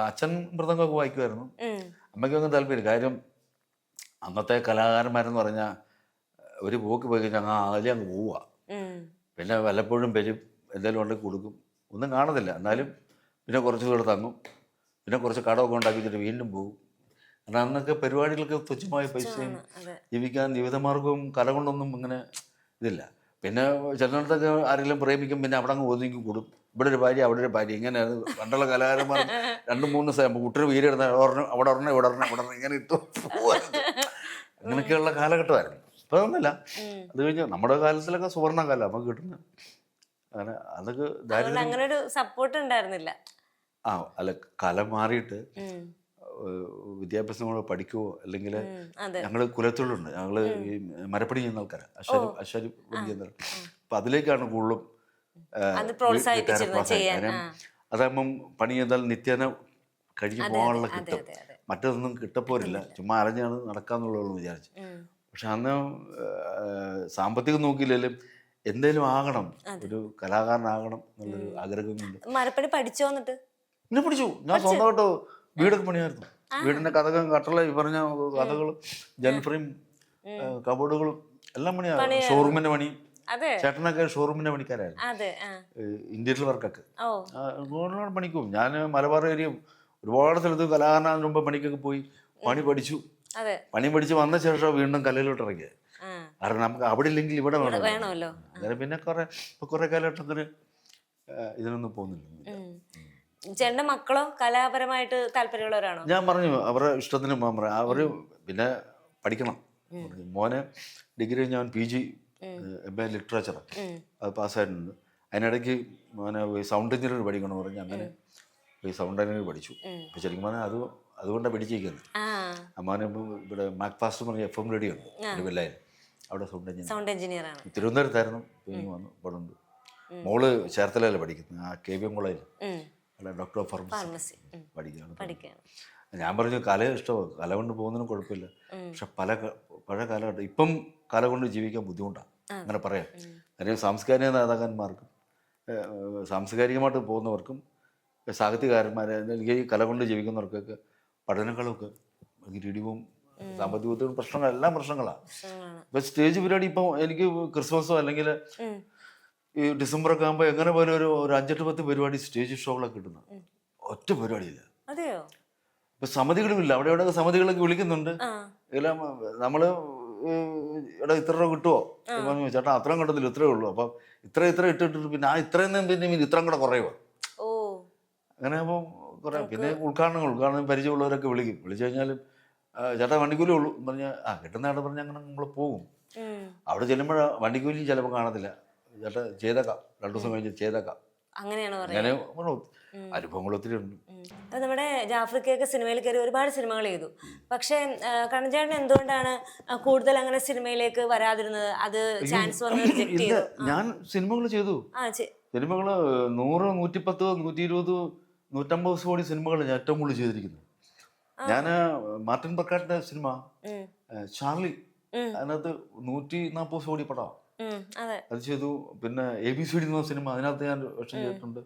അച്ഛൻ മൃദംഗമൊക്കെ വായിക്കുമായിരുന്നു, അമ്മയ്ക്കൊന്നും താല്പര്യം. കാര്യം അന്നത്തെ കലാകാരന്മാരെന്ന് പറഞ്ഞാൽ ഒരു പോക്ക് പോയി കഴിഞ്ഞാൽ അതിലേ അങ്ങ് പോവുക. പിന്നെ വല്ലപ്പോഴും വരും, എന്തെങ്കിലും ഉണ്ടെങ്കിൽ കൊടുക്കും, ഒന്നും കാണത്തില്ല. എന്നാലും പിന്നെ കുറച്ച് കൂടെ തങ്ങും, പിന്നെ കുറച്ച് കടമൊക്കെ ഉണ്ടാക്കി വെച്ചിട്ട് വീണ്ടും പോകും. കാരണം അന്നൊക്കെ പരിപാടികൾക്ക് തുച്ഛമായ പൈസയും ജീവിക്കാൻ ജീവിതമാർഗവും കല കൊണ്ടൊന്നും ഇങ്ങനെ ഇതില്ല. പിന്നെ ചിലയിടത്തൊക്കെ ആരെങ്കിലും പ്രേമിക്കും, പിന്നെ അവിടെ അങ്ങ് ഒതുങ്ങി കൂടും. ഇവിടെ ഒരു ഭാര്യ അവിടെ ഒരു ഭാര്യ, ഇങ്ങനെ പണ്ടുള്ള കലാകാരന്മാർ 2-3 ദിവസം കുട്ടിയുടെ വീരെടുന്ന അവിടെ ഒരെണ്ണം ഇവിടെ ഒരെണ്ണം ഇങ്ങനെ ഇട്ടു പോവായിരുന്നു. അങ്ങനെയൊക്കെയുള്ള കാലഘട്ടമായിരുന്നു. ഇപ്പം അതൊന്നുമില്ല. അത് കഴിഞ്ഞ് നമ്മുടെ കാലത്തിലൊക്കെ സുവർണ്ണ കാലം നമുക്ക് കിട്ടുന്നത്. അങ്ങനെ അതൊക്കെ അങ്ങനെ ഒരു സപ്പോർട്ട് ഉണ്ടായിരുന്നില്ല. അല്ല, കല മാറിയിട്ട് വിദ്യാഭ്യാസം കൂടെ പഠിക്കുവോ, അല്ലെങ്കിൽ ഞങ്ങൾ കുലത്തൊഴിലുണ്ട്, ഞങ്ങൾ ഈ മരപ്പണി ചെയ്യുന്ന ആൾക്കാരാണ്, അശ്വരി ചെയ്യുന്ന. അപ്പൊ അതിലേക്കാണ് കൂടുതലും അതാകുമ്പം പണി ചെയ്താൽ നിത്യേന കഴിഞ്ഞു പോകാനുള്ള കിട്ടും. മറ്റൊന്നും കിട്ടപ്പോരില്ല, ചുമ്മാ അരഞ്ഞാണ് നടക്കാന്നുള്ളൂ വിചാരിച്ചു. പക്ഷെ അന്ന് സാമ്പത്തികം നോക്കിയില്ലെങ്കിലും എന്തേലും ആകണം, ഒരു കലാകാരനാകണം എന്നുള്ളൊരു ആഗ്രഹം കൊണ്ട് മരപ്പണി പഠിച്ചോ എന്നിട്ട്? പിന്നെ പഠിച്ചു. ഞാൻ സ്വന്തമായിട്ട് വീടൊക്കെ പണിയായിരുന്നു. വീടിന്റെ കഥകളും കട്ടള ഈ പറഞ്ഞ കഥകളും ജനഫ്രെയിം കബോർഡുകളും എല്ലാം പണിയാ. ഷോറൂമിന്റെ പണി. ചേട്ടനൊക്കെ ഷോറൂമിന്റെ പണിക്കാരായിരുന്നു. ഇന്റീരിയർ വർക്കൊക്കെ പണിക്കും. ഞാൻ മലബാർ ഏരിയ ഒരുപാട് സ്ഥലത്ത് കലാകാരനാകുന്ന മുമ്പ് പണിക്കൊക്കെ പോയി പണി പഠിച്ചു. പണി പഠിച്ച് വന്ന ശേഷം വീണ്ടും കലയിലോട്ട് ഇറങ്ങിയത്. കാരണം നമുക്ക് അവിടെ ഇല്ലെങ്കിൽ ഇവിടെ വേണമല്ലോ. അങ്ങനെ പിന്നെ കുറെ കാലഘട്ടത്തിന് ഇതിനൊന്നും പോകുന്നില്ല. ചേട്ടന്റെ മക്കളോ കലാപരമായിട്ട് താല്പര്യമുള്ളവരാണോ? ഞാൻ പറഞ്ഞു അവരുടെ ഇഷ്ടത്തിന് പോകാൻ പറയാം. അവര് പിന്നെ പഠിക്കണം. മോനെ ഡിഗ്രി ഞാൻ PG MA ലിറ്ററേച്ചർ അത് പാസ്സായിട്ടുണ്ട്. അതിനിടയ്ക്ക് മോനെ സൗണ്ട് എഞ്ചിനീയർ പഠിക്കണമെന്ന് പറഞ്ഞ് അങ്ങനെ സൗണ്ട് എഞ്ചിനീയർ പഠിച്ചു. അപ്പം ശരിക്കും പറഞ്ഞാൽ അതുകൊണ്ടാണ് പിടിച്ചിരിക്കുന്നത്. മോനെ ഇവിടെ മാക്ഫാസ്റ്റ് പറഞ്ഞ FM റേഡിയോ ഉണ്ട് തിരുവല്ലയിൽ. അവിടെ സൗണ്ട് എഞ്ചിനീയർ തിരുവനന്തപുരത്തായിരുന്നു. പിന്നെ വന്നു ഇവിടെ ഉണ്ട്. മോള് ചേർത്തലയിലാണ് പഠിക്കുന്നത്, KVM കോളേജിൽ ഡോക്ടർ ഓഫ് ഫാർമസി പഠിക്കുകയാണ്. ഞാൻ പറഞ്ഞു കല ഇഷ്ടമാണ്, കല കൊണ്ട് പോകുന്നതിനും കുഴപ്പമില്ല. പക്ഷെ പഴയ കാലഘട്ടം ഇപ്പം കല കൊണ്ട് ജീവിക്കാൻ ബുദ്ധിമുട്ടാണ്, അങ്ങനെ പറയാം. കാര്യം സാംസ്കാരിക നേതാക്കന്മാർക്കും സാംസ്കാരികമായിട്ട് പോകുന്നവർക്കും സാഹിത്യകാരന്മാരെ അല്ലെങ്കിൽ കല കൊണ്ട് ജീവിക്കുന്നവർക്കൊക്കെ പഠനങ്ങളൊക്കെ ഇടിവും സാമ്പത്തിക ബുദ്ധിമുട്ടും പ്രശ്നങ്ങളെല്ലാം പ്രശ്നങ്ങളാണ്. ഇപ്പം സ്റ്റേജ് പരിപാടി ഇപ്പം എനിക്ക് ക്രിസ്മസോ അല്ലെങ്കിൽ ഈ ഡിസംബറൊക്കെ ആകുമ്പോൾ എങ്ങനെ പോലെ ഒരു 5-10 പരിപാടി സ്റ്റേജ് ഷോകളൊക്കെ കിട്ടുന്ന ഒറ്റ പരിപാടിയില്ല. ഇപ്പൊ സമിതികളുമില്ല. അവിടെ ഇവിടെ സമിതികളൊക്കെ വിളിക്കുന്നുണ്ട്. എല്ലാം നമ്മള് ഇവിടെ ഇത്ര രൂപ കിട്ടുമോ ചേട്ടാ? അത്രയും കിട്ടത്തില്ല, ഇത്രയേ ഉള്ളൂ. അപ്പം ഇത്ര ഇട്ടിട്ട് പിന്നെ ഇത്രയും പിന്നെ ഇത്രയും കൂടെ കുറയുമോ? അങ്ങനെ ആകുമ്പോൾ കുറെ. പിന്നെ ഉദ്ഘാടനം പരിചയമുള്ളവരൊക്കെ വിളിച്ചു കഴിഞ്ഞാലും ചേട്ടാ വണ്ടിക്കൂലി ഉള്ളൂ എന്ന് പറഞ്ഞാൽ കിട്ടുന്നതായിട്ട് പറഞ്ഞാൽ അങ്ങനെ നമ്മൾ പോകും. അവിടെ ചെല്ലുമ്പോൾ വണ്ടിക്കൂലി ചിലപ്പോൾ കാണത്തില്ല. ചേട്ടാ ചെയ്തേക്കാം, 2 ദിവസം കഴിഞ്ഞ് ചെയ്തേക്കാം, അങ്ങനെയാണ് അനുഭവങ്ങൾ ഒത്തിരി ഉണ്ട്. നമ്മുടെ ജാഫ്രിക്കയൊക്കെ സിനിമയിൽ കയറി ഒരുപാട് സിനിമകൾ ചെയ്തു. പക്ഷെ കണ്ണൻചേട്ടൻ എന്തുകൊണ്ടാണ് കൂടുതൽ അങ്ങനെ സിനിമയിലേക്ക് വരാതിരുന്നത്? അത് ചാൻസ് വന്ന് റിജക്ട് ചെയ്തു? ഞാൻ സിനിമകൾ ചെയ്തു. സിനിമകള് 100, 110, 120, 150 കോടി സിനിമകൾ ഞാൻ ഏറ്റവും കൂടുതൽ ചെയ്തിരിക്കുന്നു. ഞാൻ മാർട്ടിൻ ബർക്കാട്ടിന്റെ സിനിമ ചാർലി, അതിനകത്ത് 140 കോടി പടം അത് ചെയ്തു. പിന്നെ ABCD എന്ന സിനിമ, അതിനകത്ത് ഞാൻ വേഷം ചെയ്തിട്ടുണ്ട്.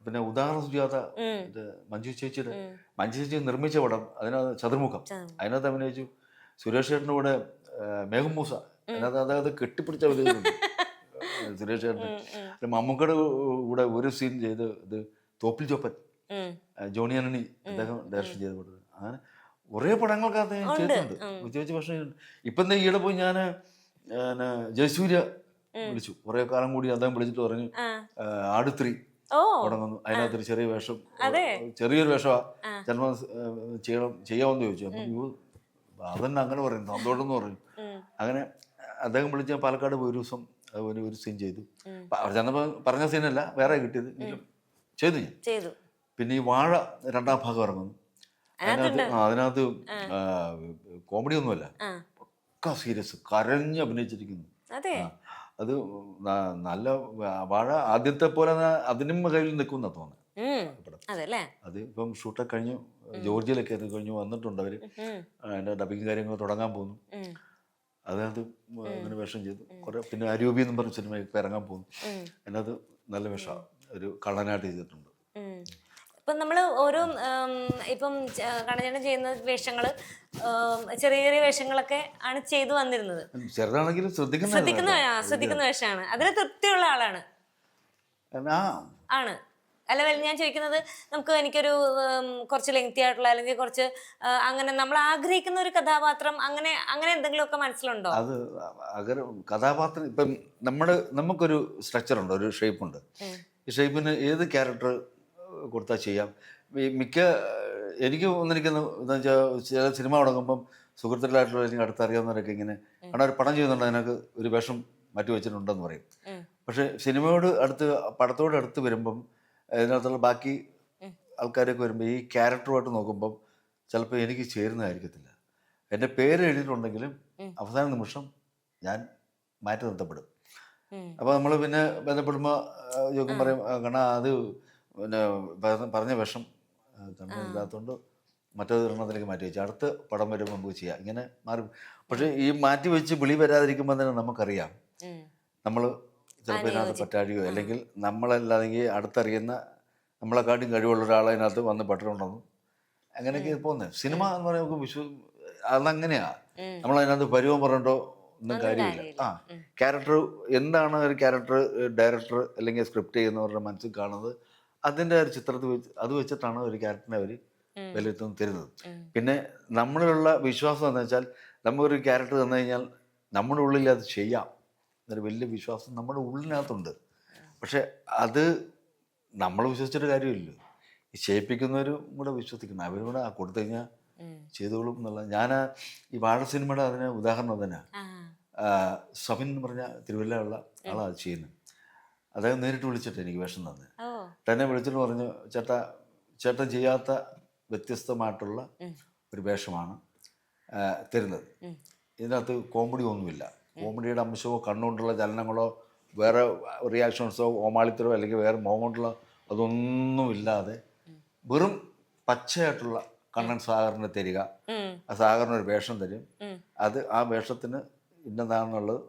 പിന്നെ ഉദാഹരണ സുജാത, മഞ്ജു ചേച്ചി നിർമ്മിച്ച പടം, അതിനകത്ത് ചതുർമുഖം, അതിനകത്ത് അഭിനയിച്ചു. സുരേഷ് ചേട്ടൻ്റെ കൂടെ മേഘം മൂസ, അതിനകത്ത് അതായത് കെട്ടിപ്പിടിച്ച വലിയുണ്ട് സുരേഷ് ചേട്ടന്. മമ്മൂക്കയുടെ കൂടെ ഒരു സീൻ ചെയ്ത് ഇത് തോപ്പിൽ ചോപ്പൻ, ജോണി ആന്റണി അദ്ദേഹം ഡയറക്ഷൻ ചെയ്ത് കൊടുത്തത്. അങ്ങനെ കുറേ പടങ്ങൾക്കകത്ത് ഞാൻ ചെയ്തിട്ടുണ്ട്. വിജയിച്ച പക്ഷേ ഇപ്പം ഈയിടെ പോയി ഞാൻ ജയസൂര്യ വിളിച്ചു. കുറെ കാലം കൂടി അദ്ദേഹം വിളിച്ചിട്ട് പറഞ്ഞു ആടുത്രി തുടങ്ങുന്നു, അതിനകത്തൊരു ചെറിയ വേഷം, ചെറിയൊരു വേഷമാണ്, ചിലപ്പോൾ ചെയ്യാമെന്ന് ചോദിച്ചു. അപ്പം അതന്നെ അങ്ങനെ പറയുന്നു, സന്തോഷം പറഞ്ഞു. അങ്ങനെ അദ്ദേഹം വിളിച്ച പാലക്കാട് പോയി ഒരു ദിവസം അതുപോലെ ഒരു സീൻ ചെയ്തു. അവർ ചെന്നപ്പോൾ പറഞ്ഞ സീനല്ല, വേറെ കിട്ടിയത് ചെയ്തു ഞാൻ. പിന്നെ ഈ വാഴ 2ാം ഭാഗം ഇറങ്ങുന്നു. അതിനകത്ത് കോമഡി ഒന്നുമല്ല, പക്ക സീരിയസ്, കരഞ്ഞ് അഭിനയിച്ചിരിക്കുന്നു. അത് നല്ല വാഴ ആദ്യത്തെ പോലെ അതിനും കയ്യിൽ നിൽക്കുന്ന തോന്നുന്നത്. അത് ഇപ്പം ഷൂട്ടൊക്കെ കഴിഞ്ഞു, ജോർജിയയിലൊക്കെ അത് കഴിഞ്ഞു വന്നിട്ടുണ്ട് അവര്. അതിന്റെ ഡബിങ് കാര്യങ്ങൾ തുടങ്ങാൻ പോകുന്നു. അതിനകത്ത് അങ്ങനെ വേഷം ചെയ്തു കുറെ. പിന്നെ അരൂപി എന്നും പറഞ്ഞ സിനിമ ഇപ്പം ഇറങ്ങാൻ പോകുന്നു. അതിനകത്ത് നല്ല വേഷം ഒരു കള്ളനായിട്ട് ചെയ്തിട്ടുണ്ട്. ഇപ്പം നമ്മൾ ഓരോ ഇപ്പം കണ്ണൻചേട്ടൻ ചെയ്യുന്ന വേഷങ്ങള് ചെറിയ ചെറിയ വേഷങ്ങളൊക്കെ ആണ് ചെയ്തു വന്നിരുന്നത്. ചെറുതാണെങ്കിലും ശ്രദ്ധിക്കുന്ന വേഷമാണ്. അതിന് തൃപ്തിയുള്ള ആളാണ് ആണ് അല്ല. ഞാൻ ചോദിക്കുന്നത്, എനിക്കൊരു കുറച്ച് ലെങ്തി ആയിട്ടുള്ള അല്ലെങ്കിൽ കുറച്ച് അങ്ങനെ നമ്മൾ ആഗ്രഹിക്കുന്ന ഒരു കഥാപാത്രം, അങ്ങനെ എന്തെങ്കിലുമൊക്കെ മനസ്സിലുണ്ടോ? അത് കഥാപാത്രം ഇപ്പം നമുക്കൊരു സ്ട്രക്ചർ ഉണ്ട്, ഒരു ഷേപ്പ് ഉണ്ട്. ഈ ഷേപ്പിന് ഏത് ക്യാരക്ടർ കൊടുത്താൽ ചെയ്യാം. എനിക്ക് വന്നിരിക്കുന്ന എന്താ വെച്ചാൽ, ചില സിനിമ തുടങ്ങുമ്പം സുഹൃത്തുക്കളായിട്ടുള്ള എനിക്ക് അടുത്തറിയാവുന്നവരൊക്കെ ഇങ്ങനെ കാരണം ഒരു പടം ചെയ്യുന്നുണ്ട്, അതിനൊക്കെ ഒരു വേഷം മാറ്റി വെച്ചിട്ടുണ്ടെന്ന് പറയും. പക്ഷെ പടത്തോട് അടുത്ത് വരുമ്പം അതിനകത്തുള്ള ബാക്കി ആൾക്കാരൊക്കെ വരുമ്പോൾ ഈ ക്യാരക്ടറുമായിട്ട് നോക്കുമ്പം ചിലപ്പോൾ എനിക്ക് ചേരുന്നതായിരിക്കത്തില്ല. എൻ്റെ പേര് എഴുതിയിട്ടുണ്ടെങ്കിലും അവസാന നിമിഷം ഞാൻ മാറ്റി നിർത്തപ്പെടും. അപ്പോൾ നമ്മൾ പിന്നെ ബന്ധപ്പെടുമ്പോൾ ചോദിക്കും, പറയും കാരണം അത് പിന്നെ പറഞ്ഞ വിഷം ഇല്ലാത്തതുകൊണ്ട് മറ്റൊരെണ്ണത്തിലേക്ക് മാറ്റി വെച്ച് അടുത്ത പടം വരുമ്പോൾ നമുക്ക് ചെയ്യാം, ഇങ്ങനെ മാറി. പക്ഷേ ഈ മാറ്റി വെച്ച് വിളി വരാതിരിക്കുമ്പോൾ തന്നെ നമുക്കറിയാം നമ്മൾ ചിലപ്പോൾ ഇതിനകത്ത് പറ്റാഴിയോ അല്ലെങ്കിൽ നമ്മളല്ലാതെങ്കിൽ അടുത്തറിയുന്ന നമ്മളെക്കാട്ടും കഴിവുള്ള ഒരാളെ അതിനകത്ത് വന്ന് പെട്ടിട്ടുണ്ടെന്നും അങ്ങനെയൊക്കെ പോകുന്നത്. സിനിമ എന്ന് പറയുമ്പോൾ നമുക്ക് അതങ്ങനെയാ. നമ്മളതിനകത്ത് പരിവം പറഞ്ഞിട്ടോ ഒന്നും കാര്യമില്ല. ക്യാരക്ടർ എന്താണ് ഒരു ക്യാരക്ടർ ഡയറക്ടർ അല്ലെങ്കിൽ സ്ക്രിപ്റ്റ് ചെയ്യുന്നവരുടെ മനസ്സിൽ കാണുന്നത് അതിൻ്റെ ഒരു ചിത്രത്തിൽ വെച്ച് അത് വെച്ചിട്ടാണ് ഒരു ക്യാരക്ടറിനെ അവർ വിലയിരുത്തുന്നത് തരുന്നത്. പിന്നെ നമ്മളിലുള്ള വിശ്വാസം എന്ന് വെച്ചാൽ നമുക്കൊരു ക്യാരക്ടർ തന്നു കഴിഞ്ഞാൽ നമ്മുടെ ഉള്ളിൽ അത് ചെയ്യാം എന്നൊരു വലിയ വിശ്വാസം നമ്മുടെ ഉള്ളിനകത്തുണ്ട്. പക്ഷെ അത് നമ്മൾ വിശ്വസിച്ചിട്ട് കാര്യമില്ലല്ലോ, ഈ ചെയ്യിപ്പിക്കുന്നവരും കൂടെ വിശ്വസിക്കണം. അവരും കൂടെ കൊടുത്തു കഴിഞ്ഞാൽ ചെയ്തോളും എന്നുള്ള. ഞാൻ ഈ വാഴ സിനിമയുടെ അതിന് ഉദാഹരണം തന്നെ സബിൻ എന്ന് പറഞ്ഞ തിരുവല്ലയുള്ള ആളാണ് അത് ചെയ്യുന്നത്. അദ്ദേഹം നേരിട്ട് വിളിച്ചിട്ട് എനിക്ക് വേഷം തന്നെ വിളിച്ചിട്ട് പറഞ്ഞു, ചേട്ടൻ ചെയ്യാത്ത വ്യത്യസ്തമായിട്ടുള്ള ഒരു വേഷമാണ് തരുന്നത്. ഇതിനകത്ത് കോമഡി ഒന്നുമില്ല, കോമഡിയുടെ അംശമോ കണ്ണുകൊണ്ടുള്ള ചലനങ്ങളോ വേറെ റിയാക്ഷൻസോ ഓമാളിത്തരോ അല്ലെങ്കിൽ വേറെ മുഖം കൊണ്ടുള്ള അതൊന്നുമില്ലാതെ വെറും പച്ചയായിട്ടുള്ള കണ്ണൻ സാഗറിന് തരിക, ആ സാഗറിന് ഒരു വേഷം തരും, അത് ആ വേഷത്തിന് ഇന്നതാണെന്നുള്ളത്